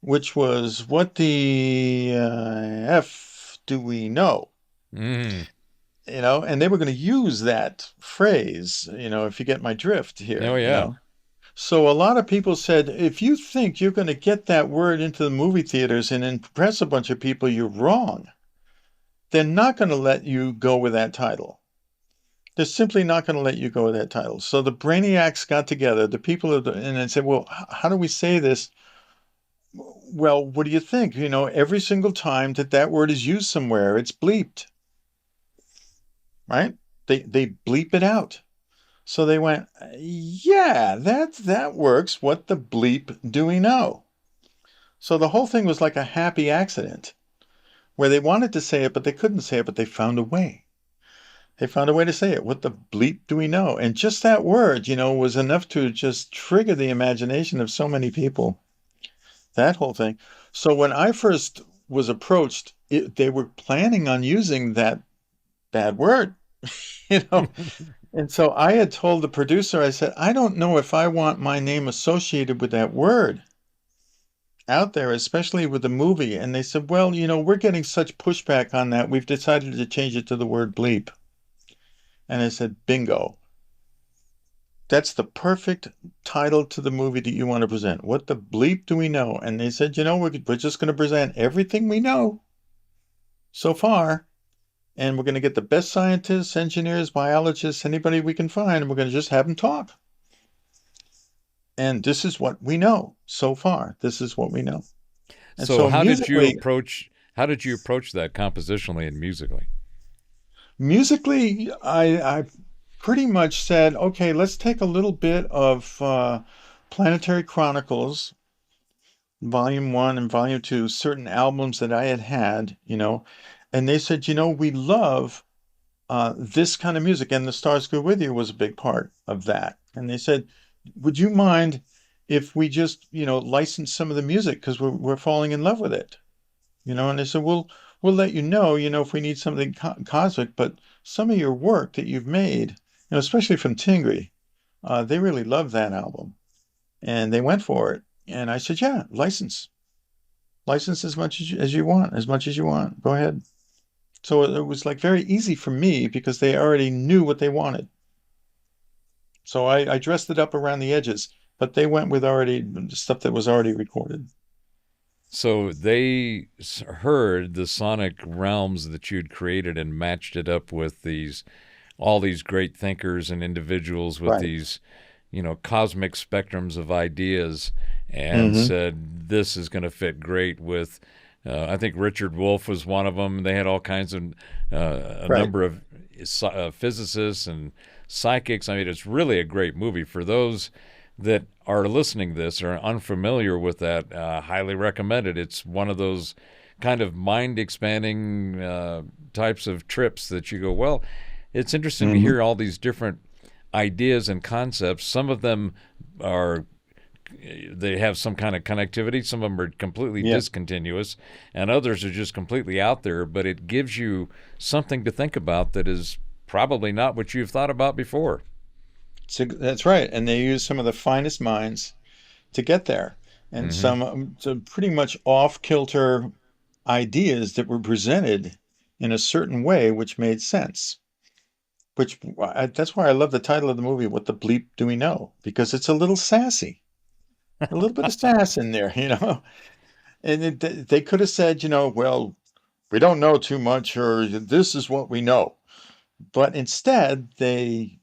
which was, what the F do we know? Mm. And they were going to use that phrase, if you get my drift Oh, here. yeah. So a lot of people said, if you think you're going to get that word into the movie theaters and impress a bunch of people, you're wrong. They're not going to let you go with that title. They're simply not going to let you go with that title. So the brainiacs got together, the people and they said, well, how do we say this? Well, what do you think? Every single time that word is used somewhere, it's bleeped, right? They bleep it out. So they went, yeah, that works. What the bleep do we know? So the whole thing was like a happy accident where they wanted to say it, but they couldn't say it, but they found a way. They found a way to say it. What the bleep do we know? And just that word, was enough to just trigger the imagination of so many people. That whole thing. So when I first was approached, they were planning on using that bad word, you know. And so I had told the producer, I said, I don't know if I want my name associated with that word out there, especially with the movie. And they said, well, we're getting such pushback on that. We've decided to change it to the word bleep. And I said, bingo. That's the perfect title to the movie that you want to present. What the bleep do we know? And they said, we're just going to present everything we know so far. And we're going to get the best scientists, engineers, biologists, anybody we can find. And we're going to just have them talk. And this is what we know so far. This is what we know. And So so how did you approach that compositionally and musically, I pretty much said, okay, let's take a little bit of Planetary Chronicles, Volume 1 and Volume 2, certain albums that I had, and they said, we love this kind of music, and The Stars Go With You was a big part of that. And they said, would you mind if we just, license some of the music because we're falling in love with it? And they said, we'll let if we need something cosmic, but some of your work that you've made, especially from Tingri, they really loved that album and they went for it. And I said, yeah, license as much as you want, as much as you want. Go ahead. So it was like very easy for me because they already knew what they wanted. So I dressed it up around the edges, but they went with already stuff that was already recorded. So they heard the sonic realms that you'd created and matched it up with all these great thinkers and individuals with Right. these, cosmic spectrums of ideas, and Hmm. said this is going to fit great with. I think Richard Wolff was one of them. They had all kinds of a Right. number of physicists and psychics. I mean, it's really a great movie for those that are listening to this or are unfamiliar with that. Highly recommended. It's one of those kind of mind expanding types of trips that you go, well, it's interesting to Hmm. hear all these different ideas and concepts. Some of them are they have some kind of connectivity. Some of them are completely Yeah. discontinuous, and others are just completely out there. But it gives you something to think about that is probably not what you've thought about before. So that's right. And they used some of the finest minds to get there, and Hmm. some pretty much off kilter ideas that were presented in a certain way, which made sense. That's why I love the title of the movie. What the bleep do we know? Because it's a little sassy, a little bit of sass in there, And they could have said, well, we don't know too much, or this is what we know. But instead, and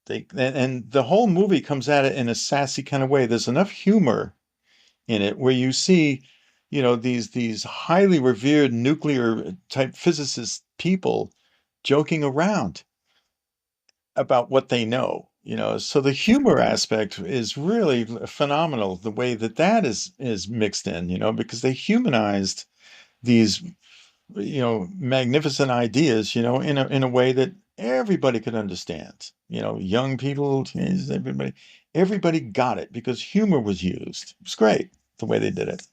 the whole movie comes at it in a sassy kind of way. There's enough humor in it where you see, these highly revered nuclear type physicist people joking around about what they know. So the humor aspect is really phenomenal. The way that is mixed in, because they humanized these, magnificent ideas, in a way that everybody could understand. Young people, teenagers, everybody got it because humor was used. It was great the way they did it.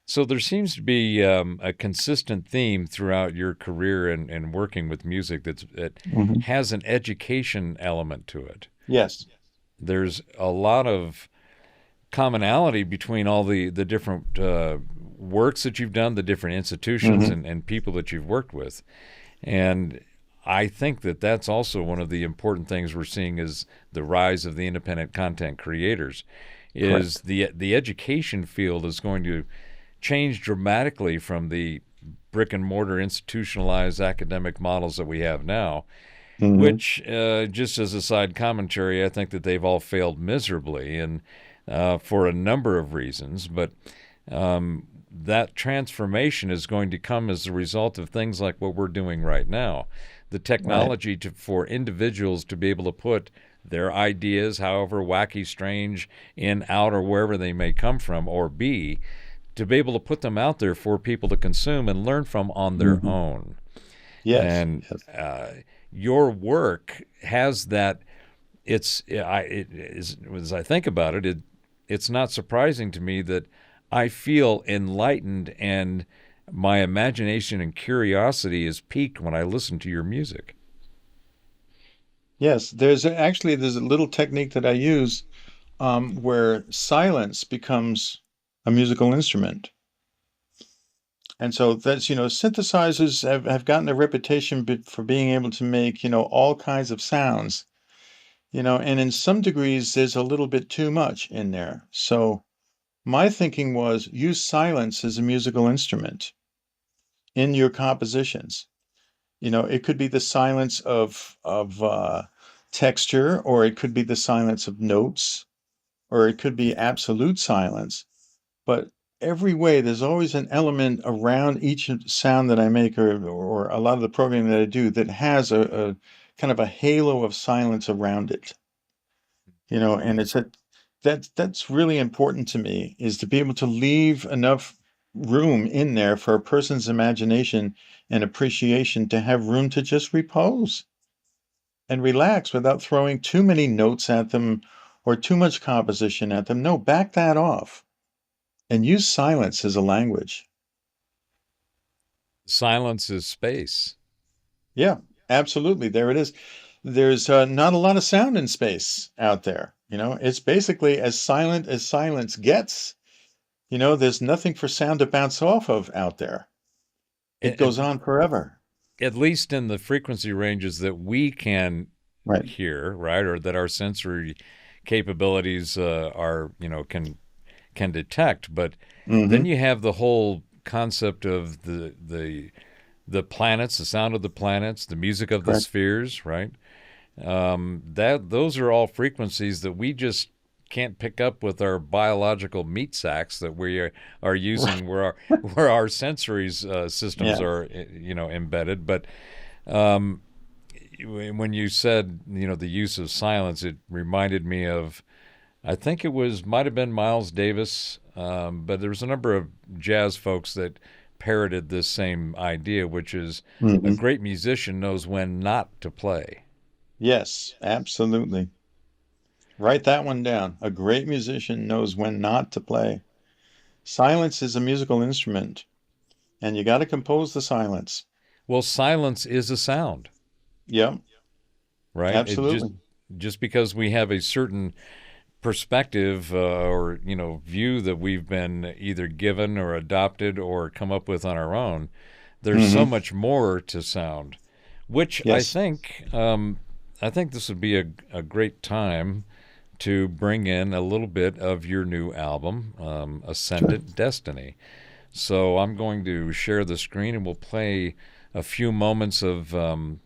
So there seems to be a consistent theme throughout your career and working with music that Hmm. has an education element to it. Yes. There's a lot of commonality between all the different works that you've done, the different institutions Hmm. and people that you've worked with. And I think that that's also one of the important things we're seeing is the rise of the independent content creators is Correct. the education field is going to change dramatically from the brick and mortar institutionalized academic models that we have now, Hmm. which, just as a side commentary, I think that they've all failed miserably and for a number of reasons. But that transformation is going to come as a result of things like what we're doing right now. The Right. technology for individuals to be able to put their ideas, however wacky, strange, in, out, or wherever they may come from or be, to be able to put them out there for people to consume and learn from on their Hmm. own. Yes. And Yes. your work has that. As I think about it, it's not surprising to me that I feel enlightened and my imagination and curiosity is piqued when I listen to your music. Yes. There's a little technique that I use where silence becomes a musical instrument. And so that's, synthesizers have gotten a reputation for being able to make, all kinds of sounds, and in some degrees, there's a little bit too much in there. So my thinking was use silence as a musical instrument in your compositions. It could be the silence of texture, or it could be the silence of notes, or it could be absolute silence. But every way, there's always an element around each sound that I make, or a lot of the programming that I do, that has a kind of a halo of silence around it. And that's really important to me is to be able to leave enough. room in there for a person's imagination and appreciation to have room to just repose and relax without throwing too many notes at them or too much composition at them. No, back that off and use silence as a language. Silence is space. Yeah, absolutely. There it is. There's not a lot of sound in space out there. It's basically as silent as silence gets. There's nothing for sound to bounce off of out there. It At, goes on forever. at least in the frequency ranges that we can Right. hear, right, or that our sensory capabilities can detect. But then Hmm. you have the whole concept of the planets, the sound of the planets, the music of the Correct. spheres, right? That those are all frequencies that we just can't pick up with our biological meat sacks that we are using where our sensory systems Yeah. are embedded. But um, when you said the use of silence, it reminded me of, I think it might have been Miles Davis, but there was a number of jazz folks that parroted this same idea, which is a Hmm. great musician knows when not to play. Yes, absolutely. Write that one down. A great musician knows when not to play. Silence is a musical instrument, and you got to compose the silence. Well, silence is a sound, Yeah, right? It absolutely. just because we have a certain perspective or view that we've been either given or adopted or come up with on our own, there's so Hmm. much more to sound, which Yes. I think this would be a great time to bring in a little bit of your new album, Sure. Ascendant Destiny. So I'm going to share the screen and we'll play a few moments of the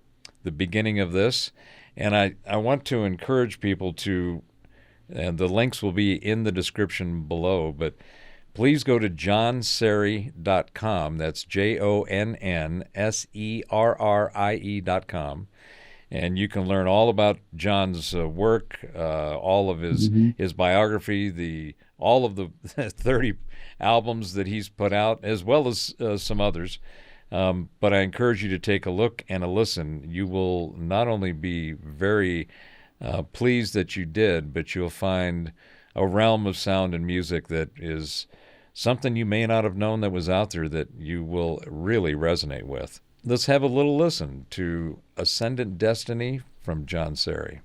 beginning of this. And I want to encourage people to, and the links will be in the description below, but please go to jonserrie.com. That's JONNSERRIE.com. And you can learn all about John's work, all of Hmm. his biography, all of the 30 albums that he's put out, as well as some others. But I encourage you to take a look and a listen. You will not only be very pleased that you did, but you'll find a realm of sound and music that is something you may not have known that was out there that you will really resonate with. Let's have a little listen to Ascendant Destiny from Jon Serrie.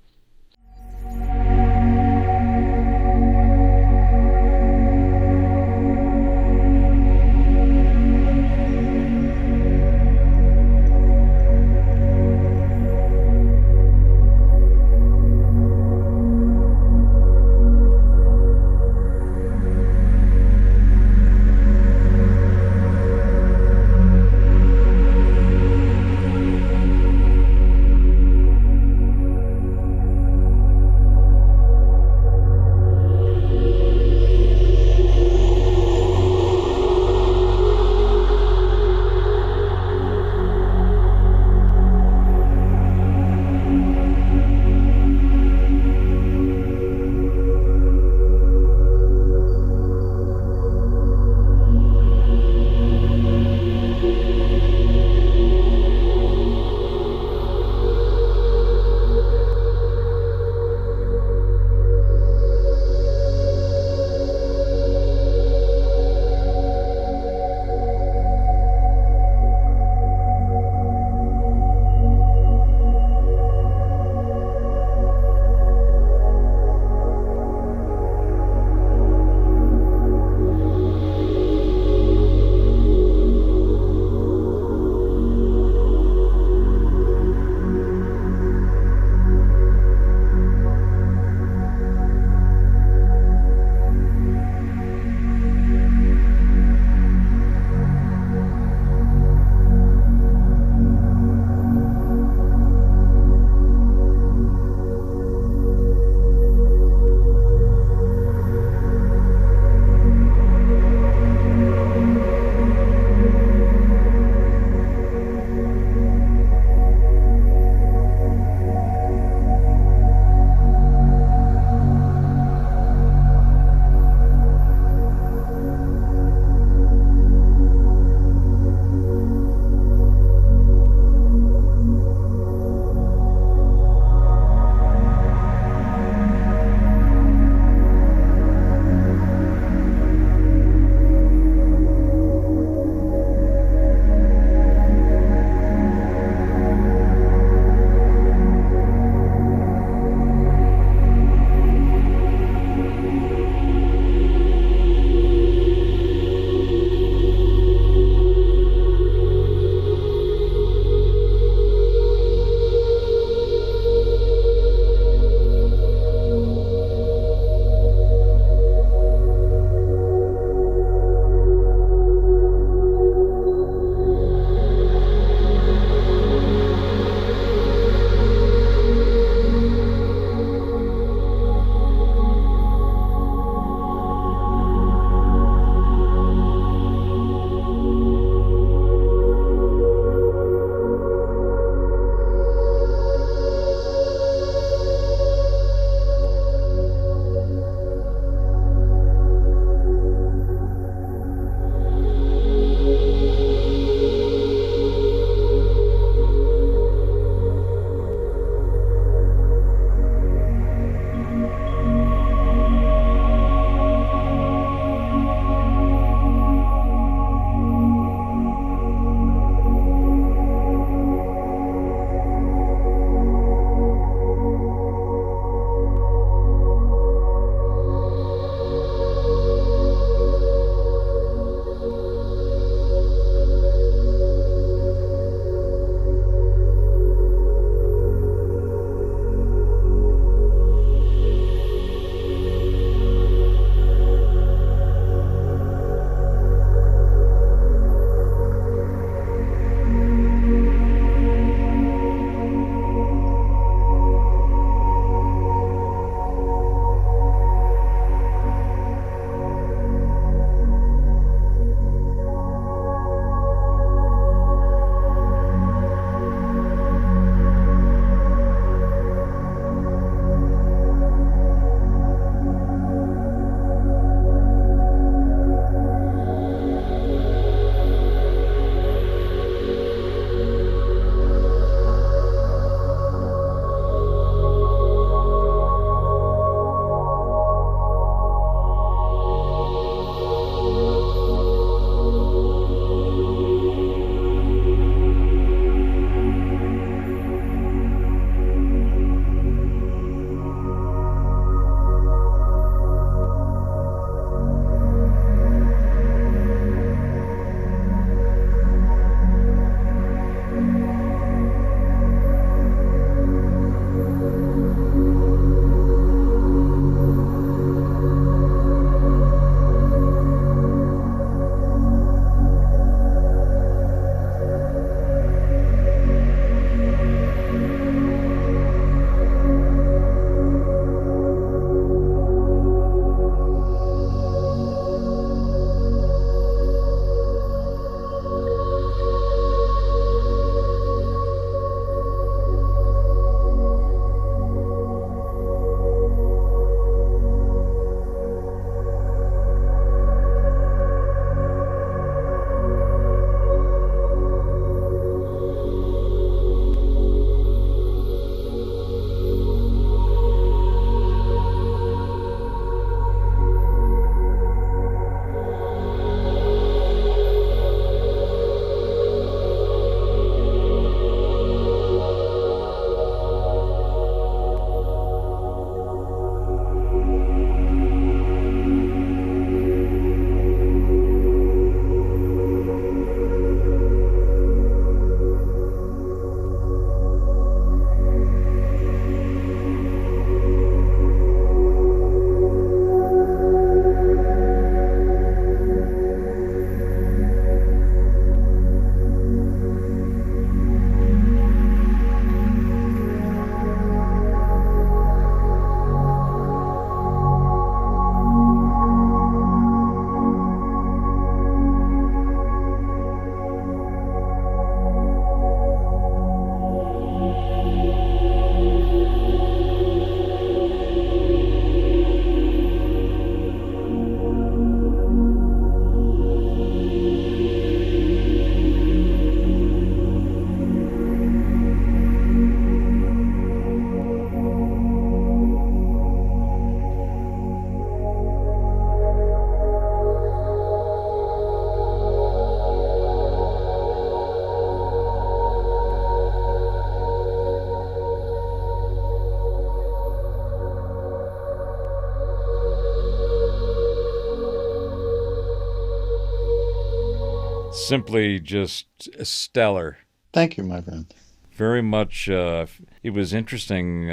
simply just stellar. Thank you, my friend. Very much. It was interesting.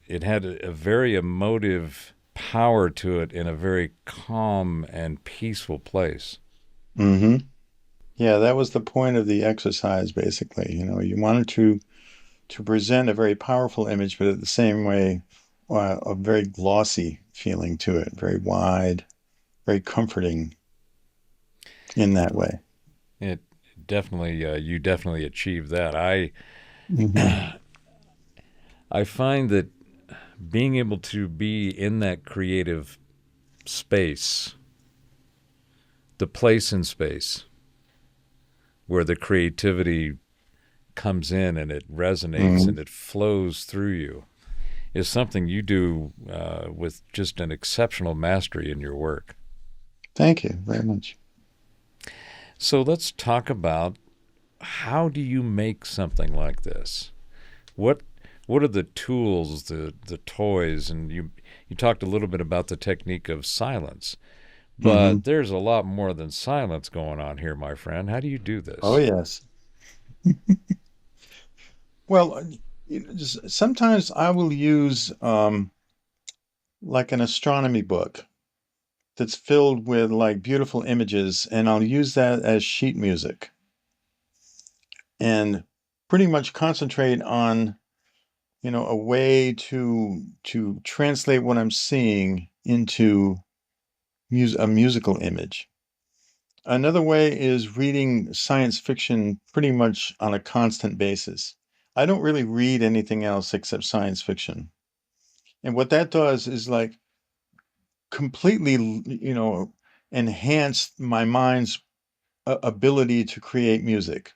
It had a very emotive power to it in a very calm and peaceful place. Hmm. Yeah, that was the point of the exercise, basically. You wanted to present a very powerful image, but at the same way, a very glossy feeling to it, very wide, very comforting in that way. It definitely, you definitely achieved that. Hmm. I find that being able to be in that creative space, the place in space where the creativity comes in and it resonates Hmm. and it flows through you, is something you do with just an exceptional mastery in your work. Thank you very much. So let's talk about, how do you make something like this? What what are the tools, the toys, and you talked a little bit about the technique of silence, Hmm. but there's a lot more than silence going on here, my friend. How do you do Oh, this? yes. Well, sometimes I will use like an astronomy book that's filled with like beautiful images, and I'll use that as sheet music and pretty much concentrate on, a way to translate what I'm seeing into a musical image. Another way is reading science fiction pretty much on a constant basis. I don't really read anything else except science fiction. And what that does is like completely, enhance my mind's ability to create music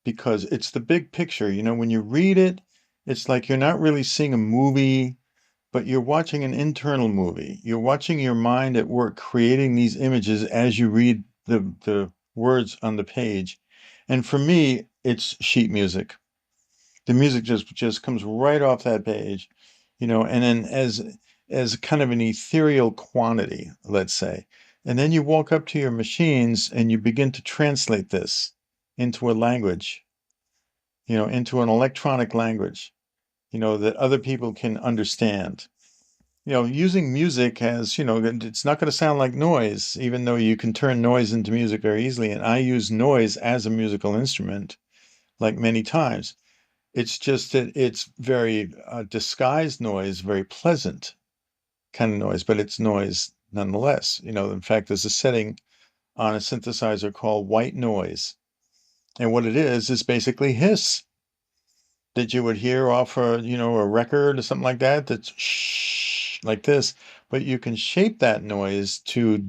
because it's the big picture. When you read it, it's like you're not really seeing a movie, but you're watching an internal movie. You're watching your mind at work creating these images as you read the words on the page. And for me, it's sheet music. The music just comes right off that page, and then as kind of an ethereal quantity, let's say. And then you walk up to your machines and you begin to translate this into a language, into an electronic language, that other people can understand. Using music as, it's not going to sound like noise, even though you can turn noise into music very easily. And I use noise as a musical instrument, like many times. It's just that it's very disguised noise, very pleasant kind of noise, but it's noise nonetheless. In fact, there's a setting on a synthesizer called white noise. And what it is basically hiss that you would hear off a record or something like that, that's shh, like this. But you can shape that noise to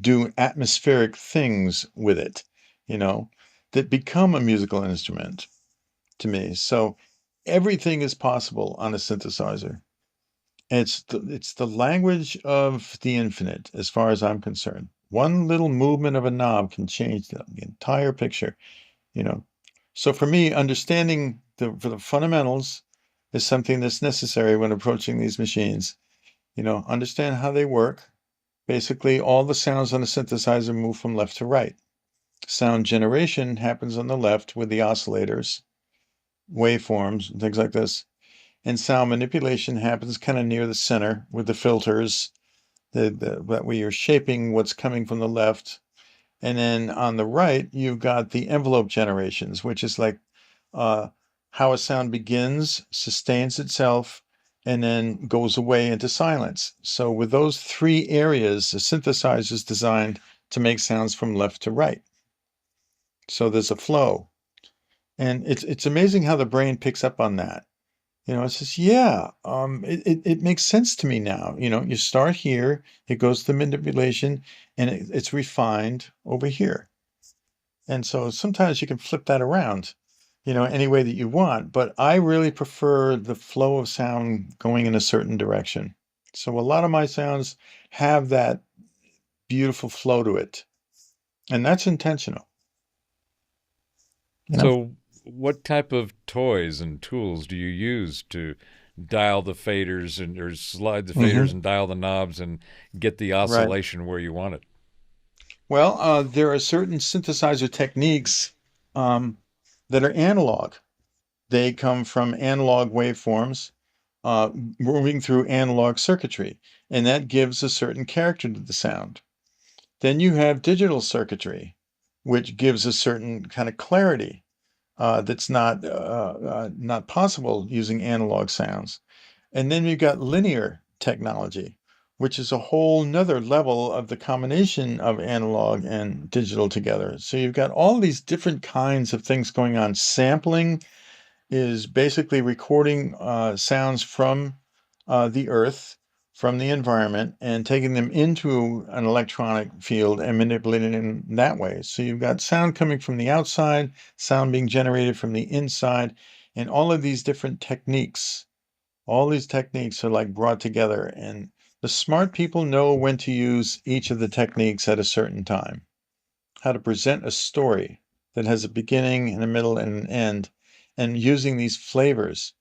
do atmospheric things with it, you know, that become a musical instrument to me. So everything is possible on a synthesizer. It's the language of the infinite, as far as I'm concerned. One little movement of a knob can change the entire picture, you know. So for me, understanding the fundamentals is something that's necessary when approaching these machines. Understand how they work. Basically, all the sounds on a synthesizer move from left to right. Sound generation happens on the left with the oscillators, waveforms, and things like this. And sound manipulation happens kind of near the center with the filters, that way you're shaping what's coming from the left. And then on the right, you've got the envelope generations, which is like uh, how a sound begins, sustains itself, and then goes away into silence. So with those three areas, the synthesizer is designed to make sounds from left to right. So there's a flow. And it's amazing how the brain picks up on that. It says, yeah, it makes sense to me now. You start here, it goes to manipulation, and it's refined over here. And so sometimes you can flip that around, any way that you want. But I really prefer the flow of sound going in a certain direction. So a lot of my sounds have that beautiful flow to it. And that's intentional, you know? So, what type of toys and tools do you use to dial the faders and or slide the Hmm. faders and dial the knobs and get the Right. oscillation where you want it? Well, there are certain synthesizer techniques um, that are analog. They come from analog waveforms uh, moving through analog circuitry, and that gives a certain character to the sound. Then you have digital circuitry, which gives a certain kind of clarity that's not possible using analog sounds. And then you've got linear technology, which is a whole nother level of the combination of analog and digital together. So you've got all these different kinds of things going on. Sampling is basically recording sounds from the earth, from the environment, and taking them into an electronic field and manipulating them that way. So you've got sound coming from the outside, sound being generated from the inside, and all of these different techniques. All these techniques are like brought together, and the smart people know when to use each of the techniques at a certain time, how to present a story that has a beginning and a middle and an end, and using these flavors,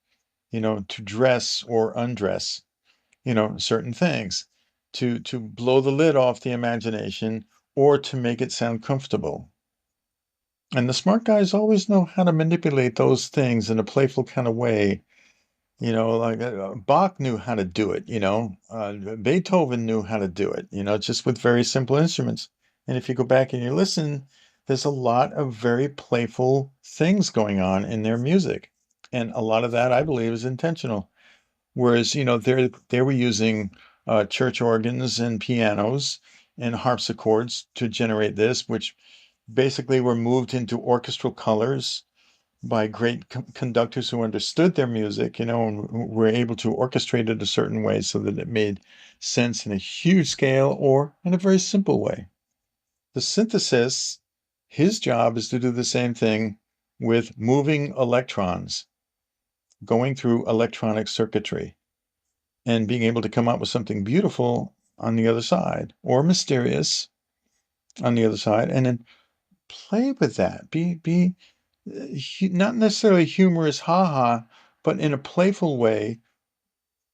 to dress or undress, certain things, to blow the lid off the imagination or to make it sound comfortable. And the smart guys always know how to manipulate those things in a playful kind of way. Like Bach knew how to do it, Beethoven knew how to do it, just with very simple instruments. And if you go back and you listen, there's a lot of very playful things going on in their music. And a lot of that, I believe, is intentional. Whereas, they were using church organs and pianos and harpsichords to generate this, which basically were moved into orchestral colors by great conductors who understood their music, and were able to orchestrate it a certain way so that it made sense in a huge scale or in a very simple way. The synthesis, his job is to do the same thing with moving electrons going through electronic circuitry and being able to come up with something beautiful on the other side or mysterious on the other side, and then play with that. Be not necessarily humorous, haha, but in a playful way,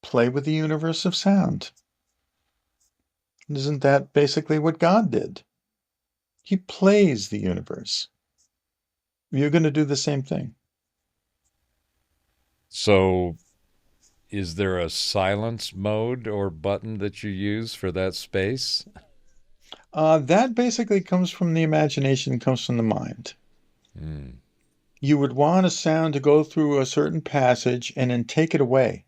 play with the universe of sound. Isn't that basically what God did? He plays the universe. You're going to do the same thing. So, is there a silence mode or button that you use for that space? That basically comes from the imagination, comes from the mind. Mm. You would want a sound to go through a certain passage and then take it away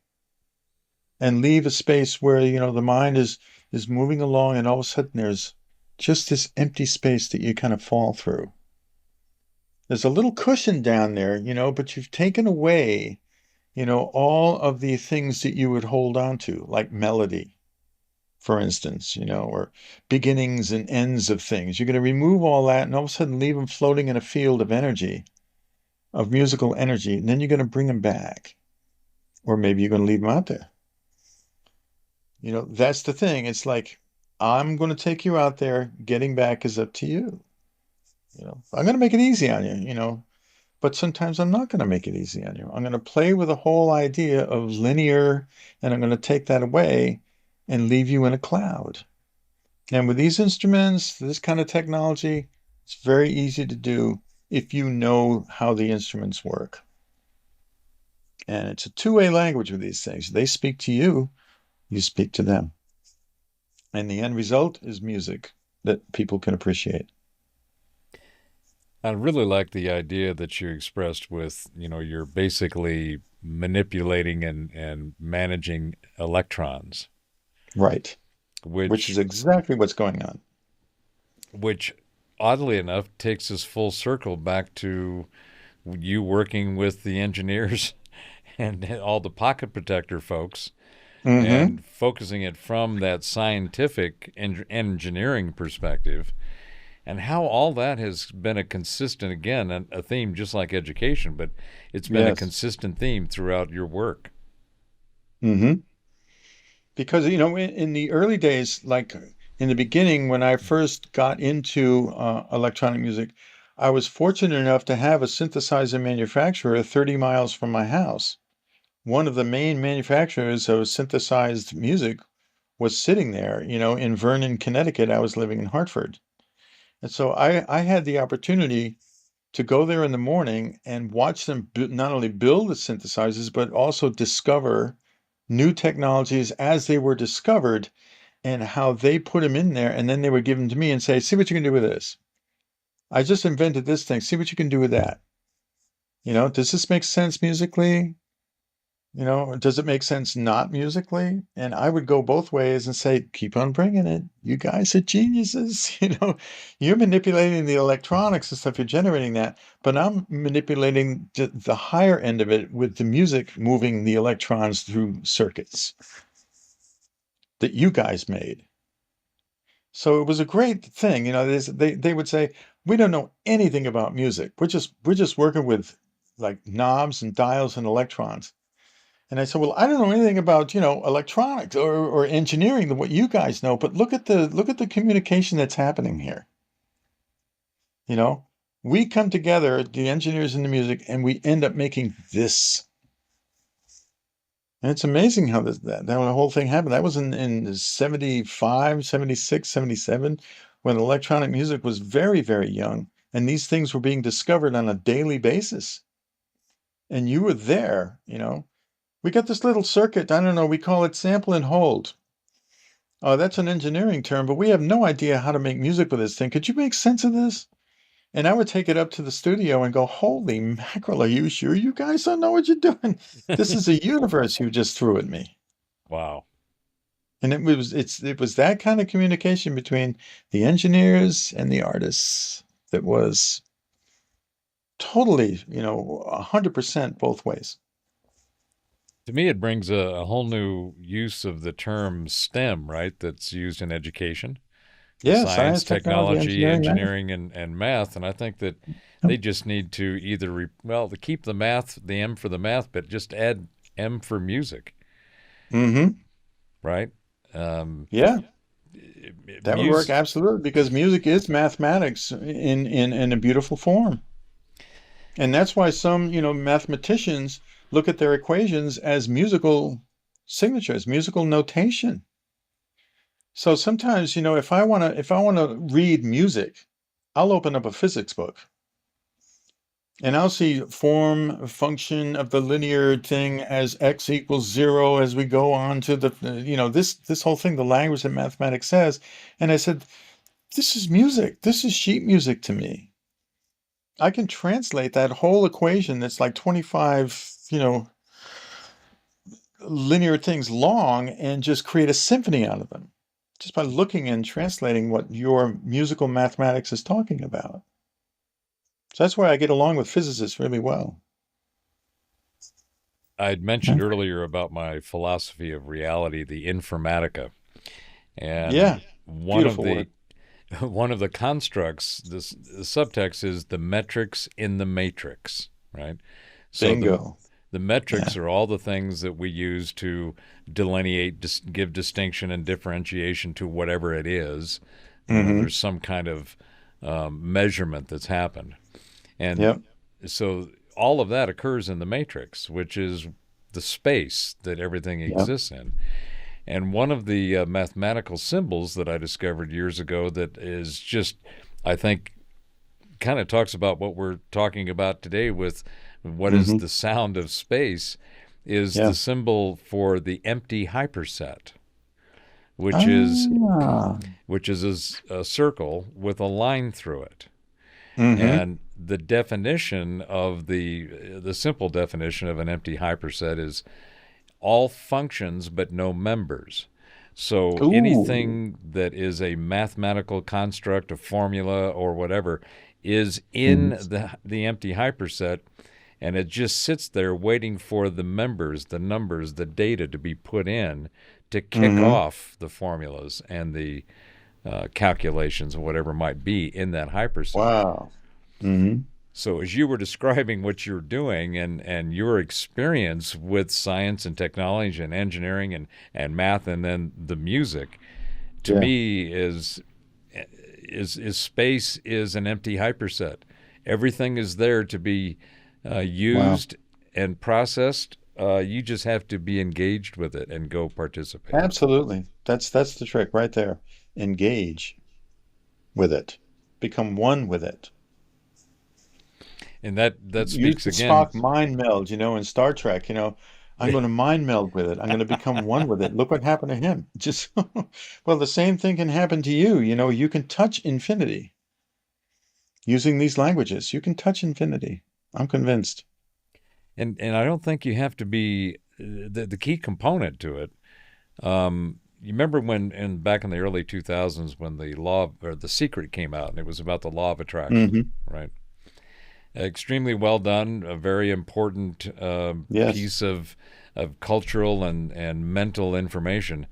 and leave a space where, the mind is moving along, and all of a sudden there's just this empty space that you kind of fall through. There's a little cushion down there, but you've taken away, all of the things that you would hold on to, like melody, for instance, or beginnings and ends of things. You're going to remove all that and all of a sudden leave them floating in a field of energy, of musical energy, and then you're going to bring them back. Or maybe you're going to leave them out there. That's the thing. It's like, I'm going to take you out there. Getting back is up to you. I'm going to make it easy on you, but sometimes I'm not going to make it easy on you. I'm going to play with the whole idea of linear, and I'm going to take that away and leave you in a cloud. And with these instruments, this kind of technology, it's very easy to do if you know how the instruments work. And it's a two-way language with these things. They speak to you, you speak to them. And the end result is music that people can appreciate. I really like the idea that you expressed with, you're basically manipulating and managing electrons, Right. Which is which exactly what's going on. which oddly enough takes us full circle back to you working with the engineers and all the pocket protector folks Mm-hmm. and focusing it from that scientific engineering perspective, and how all that has been a consistent, again, a theme just like education, but it's been a Yes. consistent theme throughout your work. Mm-hmm. Because, in the early days, like in the beginning, when I first got into electronic music, I was fortunate enough to have a synthesizer manufacturer 30 miles from my house. One of the main manufacturers of synthesized music was sitting there, in Vernon, Connecticut. I was living in Hartford. And so I had the opportunity to go there in the morning and watch them not only build the synthesizers, but also discover new technologies as they were discovered and how they put them in there. And then they would give them to me and say, see what you can do with this. I just invented this thing. See what you can do with that. Does this make sense musically? Does it make sense not musically? And I would go both ways and say, keep on bringing it. You guys are geniuses. You're manipulating the electronics and stuff. You're generating that. But I'm manipulating the higher end of it with the music moving the electrons through circuits that you guys made. So it was a great thing. They would say, we don't know anything about music. We're just working with like knobs and dials and electrons. And I said, well, I don't know anything about, electronics or engineering than what you guys know, but look at the communication that's happening here. You know, we come together, the engineers and the music, and we end up making this. And it's amazing how that whole thing happened. That was in 75, 76, 77, when electronic music was very, very young. And these things were being discovered on a daily basis. And you were there. We got this little circuit, I don't know, we call it sample and hold. Oh, that's an engineering term, but we have no idea how to make music with this thing. Could you make sense of this? And I would take it up to the studio and go, holy mackerel, are you sure you guys don't know what you're doing? This is a universe you just threw at me. Wow. And it was that kind of communication between the engineers and the artists that was totally, 100% both ways. To me, it brings a whole new use of the term STEM, right? That's used in education, Yeah, science, science, technology, technology, engineering, math. engineering, and math. And I think that they just need to either, to keep the math, the M for the math, but just add M for music, Mm-hmm. right? Um, Yeah. That would work music. absolutely because music is mathematics in a beautiful form. And that's why some, mathematicians look at their equations as musical signatures, musical notation. So sometimes, if I want to read music, I'll open up a physics book and I'll see form function of the linear thing as x equals 0 as we go on to this whole thing, the language that mathematics says. And I said, this is music. This is sheet music to me. I can translate that whole equation that's like 25, linear things long and just create a symphony out of them just by looking and translating what your musical mathematics is talking about. So that's why I get along with physicists really well. I'd Yeah. mentioned earlier about my philosophy of reality, the informatica, Yeah. and one of Beautiful the word. one of the constructs, the subtext is the metrics in the matrix, right? So Bingo. the Yeah. metrics are all the things that we use to delineate, give distinction and differentiation to whatever it is. Mm-hmm. There's some kind of measurement that's happened. And Yep. so all of that occurs in the matrix, which is the space that everything Yep. exists in. And one of the mathematical symbols that I discovered years ago that is just, I think, kind of talks about what we're talking about today with what is Mm-hmm. the sound of space is the Yeah. symbol for the empty hyperset, which is Ah. which is a circle with a line through it. Mm-hmm. And the definition of the simple definition of an empty hyperset is all functions but no members. So Ooh. anything that is a mathematical construct, a formula, or whatever is in Mm-hmm. the empty hyperset, and it just sits there waiting for the members, the numbers, the data to be put in to kick Mm-hmm. off the formulas and the calculations and whatever might be in that hyperset. Wow. Mm-hmm. So, as you were describing what you're doing and your experience with science and technology and engineering and math and then the music, to Yeah. me is space is an empty hyperset. Everything is there to be Wow. used and processed. You just have to be engaged with it and go participate. Absolutely. That's the trick right there. Engage with it. become one with it. And that Use speaks the again. Spock mind meld, in Star Trek, I'm going to mind meld with it. I'm going to become one with it. Look what happened to him. Just, well, the same thing can happen to you. You can touch infinity using these languages. You can touch infinity. I'm convinced. And I don't think you have to be the key component to it. You remember back in the early 2000s when the law or The Secret came out, and it was about the law of attraction, Hmm. right? Extremely well done, a very important Yes, piece of cultural and mental information.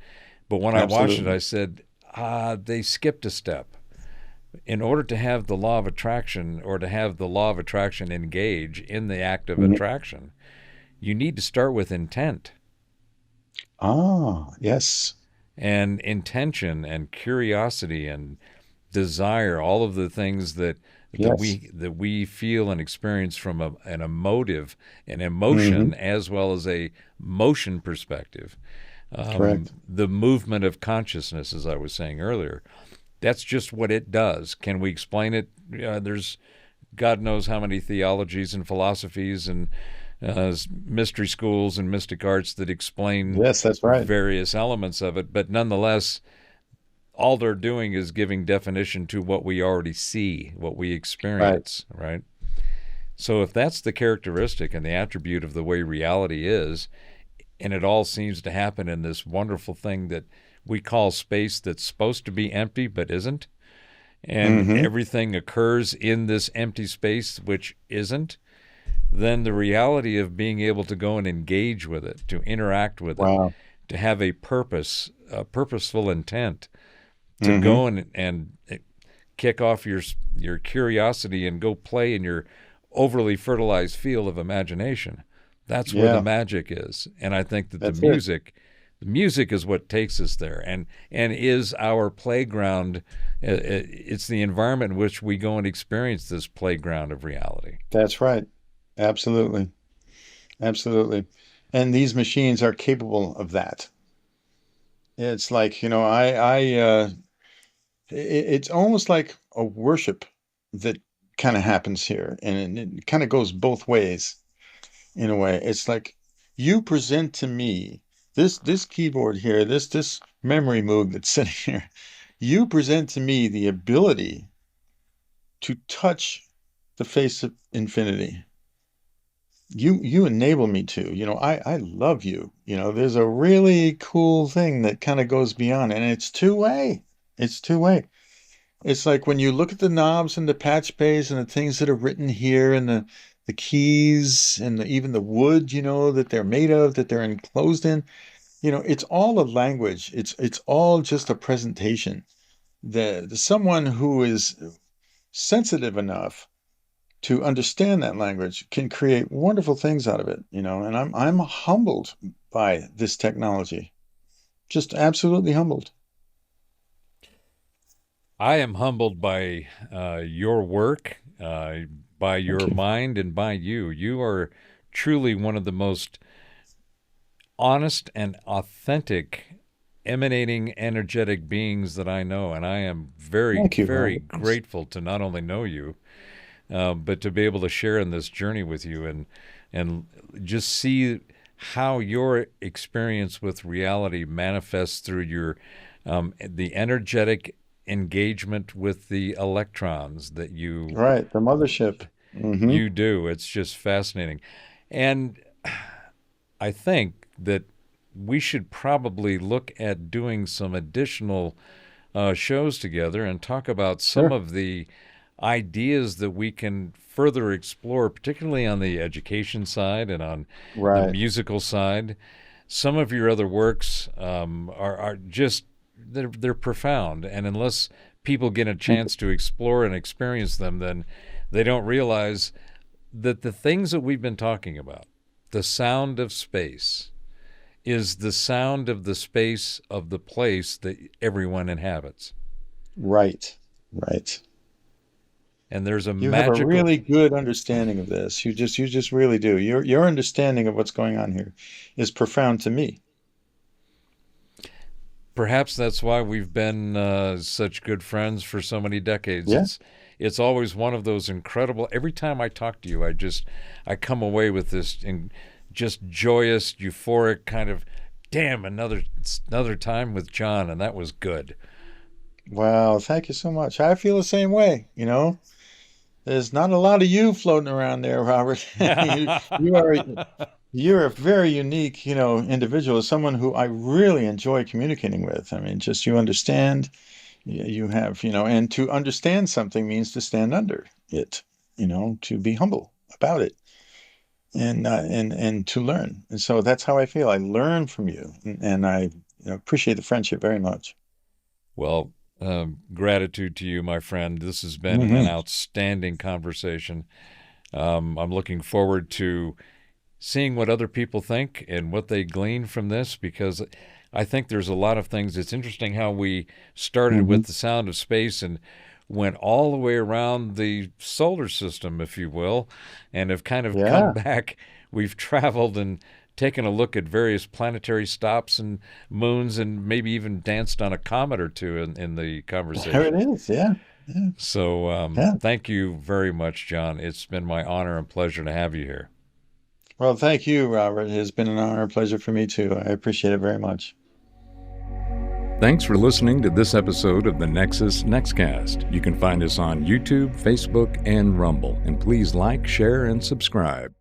But when I watched it, I absolutely. said, they skipped a step. In order to have the law of attraction or to have the law of attraction engage in the act of Mhm. attraction, you need to start with intent. Ah, yes, And intention and curiosity and desire, all of the things yes. that we feel and experience from an emotion Hmm. as well as a motion perspective. Correct. The movement of consciousness, as I was saying earlier, that's just what it does. Can we explain it? There's God knows how many theologies and philosophies and mystery schools and mystic arts that explain Yes, that's right. various elements of it, but nonetheless, all they're doing is giving definition to what we already see, what we Right. experience, right? So if that's the characteristic and the attribute of the way reality is, and it all seems to happen in this wonderful thing that we call space that's supposed to be empty but isn't, and Hmm. everything occurs in this empty space which isn't, then the reality of being able to go and engage with it, to interact with it, Wow. to have a purpose, a purposeful intent, to Hmm. go and kick off your curiosity and go play in your overly fertilized field of imagination. That's where the Yeah, magic is, and I think that that's it. the music is what takes us there, and is our playground. It's the environment in which we go and experience this playground of reality. That's right. Absolutely. Absolutely. And these machines are capable of that. It's like, it's almost like a worship that kind of happens here. And it kind of goes both ways in a way. It's like you present to me this keyboard here, this memory moog that's sitting here. You present to me the ability to touch the face of infinity. You enable me to. I love you. There's a really cool thing that kind of goes beyond, and it's two-way. It's two-way. It's like when you look at the knobs and the patch bays and the things that are written here and the keys and even the wood, that they're made of, that they're enclosed in. It's all a language. It's all just a presentation. Someone who is sensitive enough to understand that language can create wonderful things out of it, and I'm humbled by this technology. Just absolutely humbled. I am humbled by your work, by Thank your you. mind, and by you. You are truly one of the most honest and authentic, emanating, energetic beings that I know. And I am very, Thank you, very Robert. grateful to not only know you, but to be able to share in this journey with you and just see how your experience with reality manifests through your the energetic engagement with the electrons that Right, the mothership. Hmm. you do. It's just fascinating. And I think that we should probably look at doing some additional shows together and talk about some Sure. of the ideas that we can further explore, particularly on the education side and on the Right. musical side. Some of your other works are just they're profound, and unless people get a Thank you. chance to explore and experience them, then they don't realize that the things that we've been talking about, the sound of space, is the sound of the space of the place that everyone inhabits. Right. Right. And there's a You have a magical, really good understanding of this. You just really do. Your understanding of what's going on here is profound to me. perhaps that's why we've been such good friends for so many decades. Yeah. it's always one of those incredible. Every time I talk to you, I come away with this just joyous, euphoric kind of, damn, another time with John, and that was good. Wow, thank you so much. I feel the same way, There's not a lot of you floating around there, Robert. You are you're a very unique, individual, someone who I really enjoy communicating with. I mean, just you understand, you have, and to understand something means to stand under it, to be humble about it and to learn. And so that's how I feel. I learn from you, and I appreciate the friendship very much. Well, gratitude to you, my friend. This has been an Hmm. outstanding conversation. I'm looking forward to seeing what other people think and what they glean from this, because I think there's a lot of things. It's interesting how we started Hmm. with the sound of space and went all the way around the solar system, if you will, and have kind of come Yeah, back. We've traveled and taken a look at various planetary stops and moons, and maybe even danced on a comet or two in the there it conversation. is. Yeah, yeah, So yeah. thank you very much, John. It's been my honor and pleasure to have you here. Well, thank you, Robert. It has been an honor and pleasure for me too. I appreciate it very much. Thanks for listening to this episode of the Nexus Nextcast. You can find us on YouTube, Facebook, and Rumble. And please like, share, and subscribe.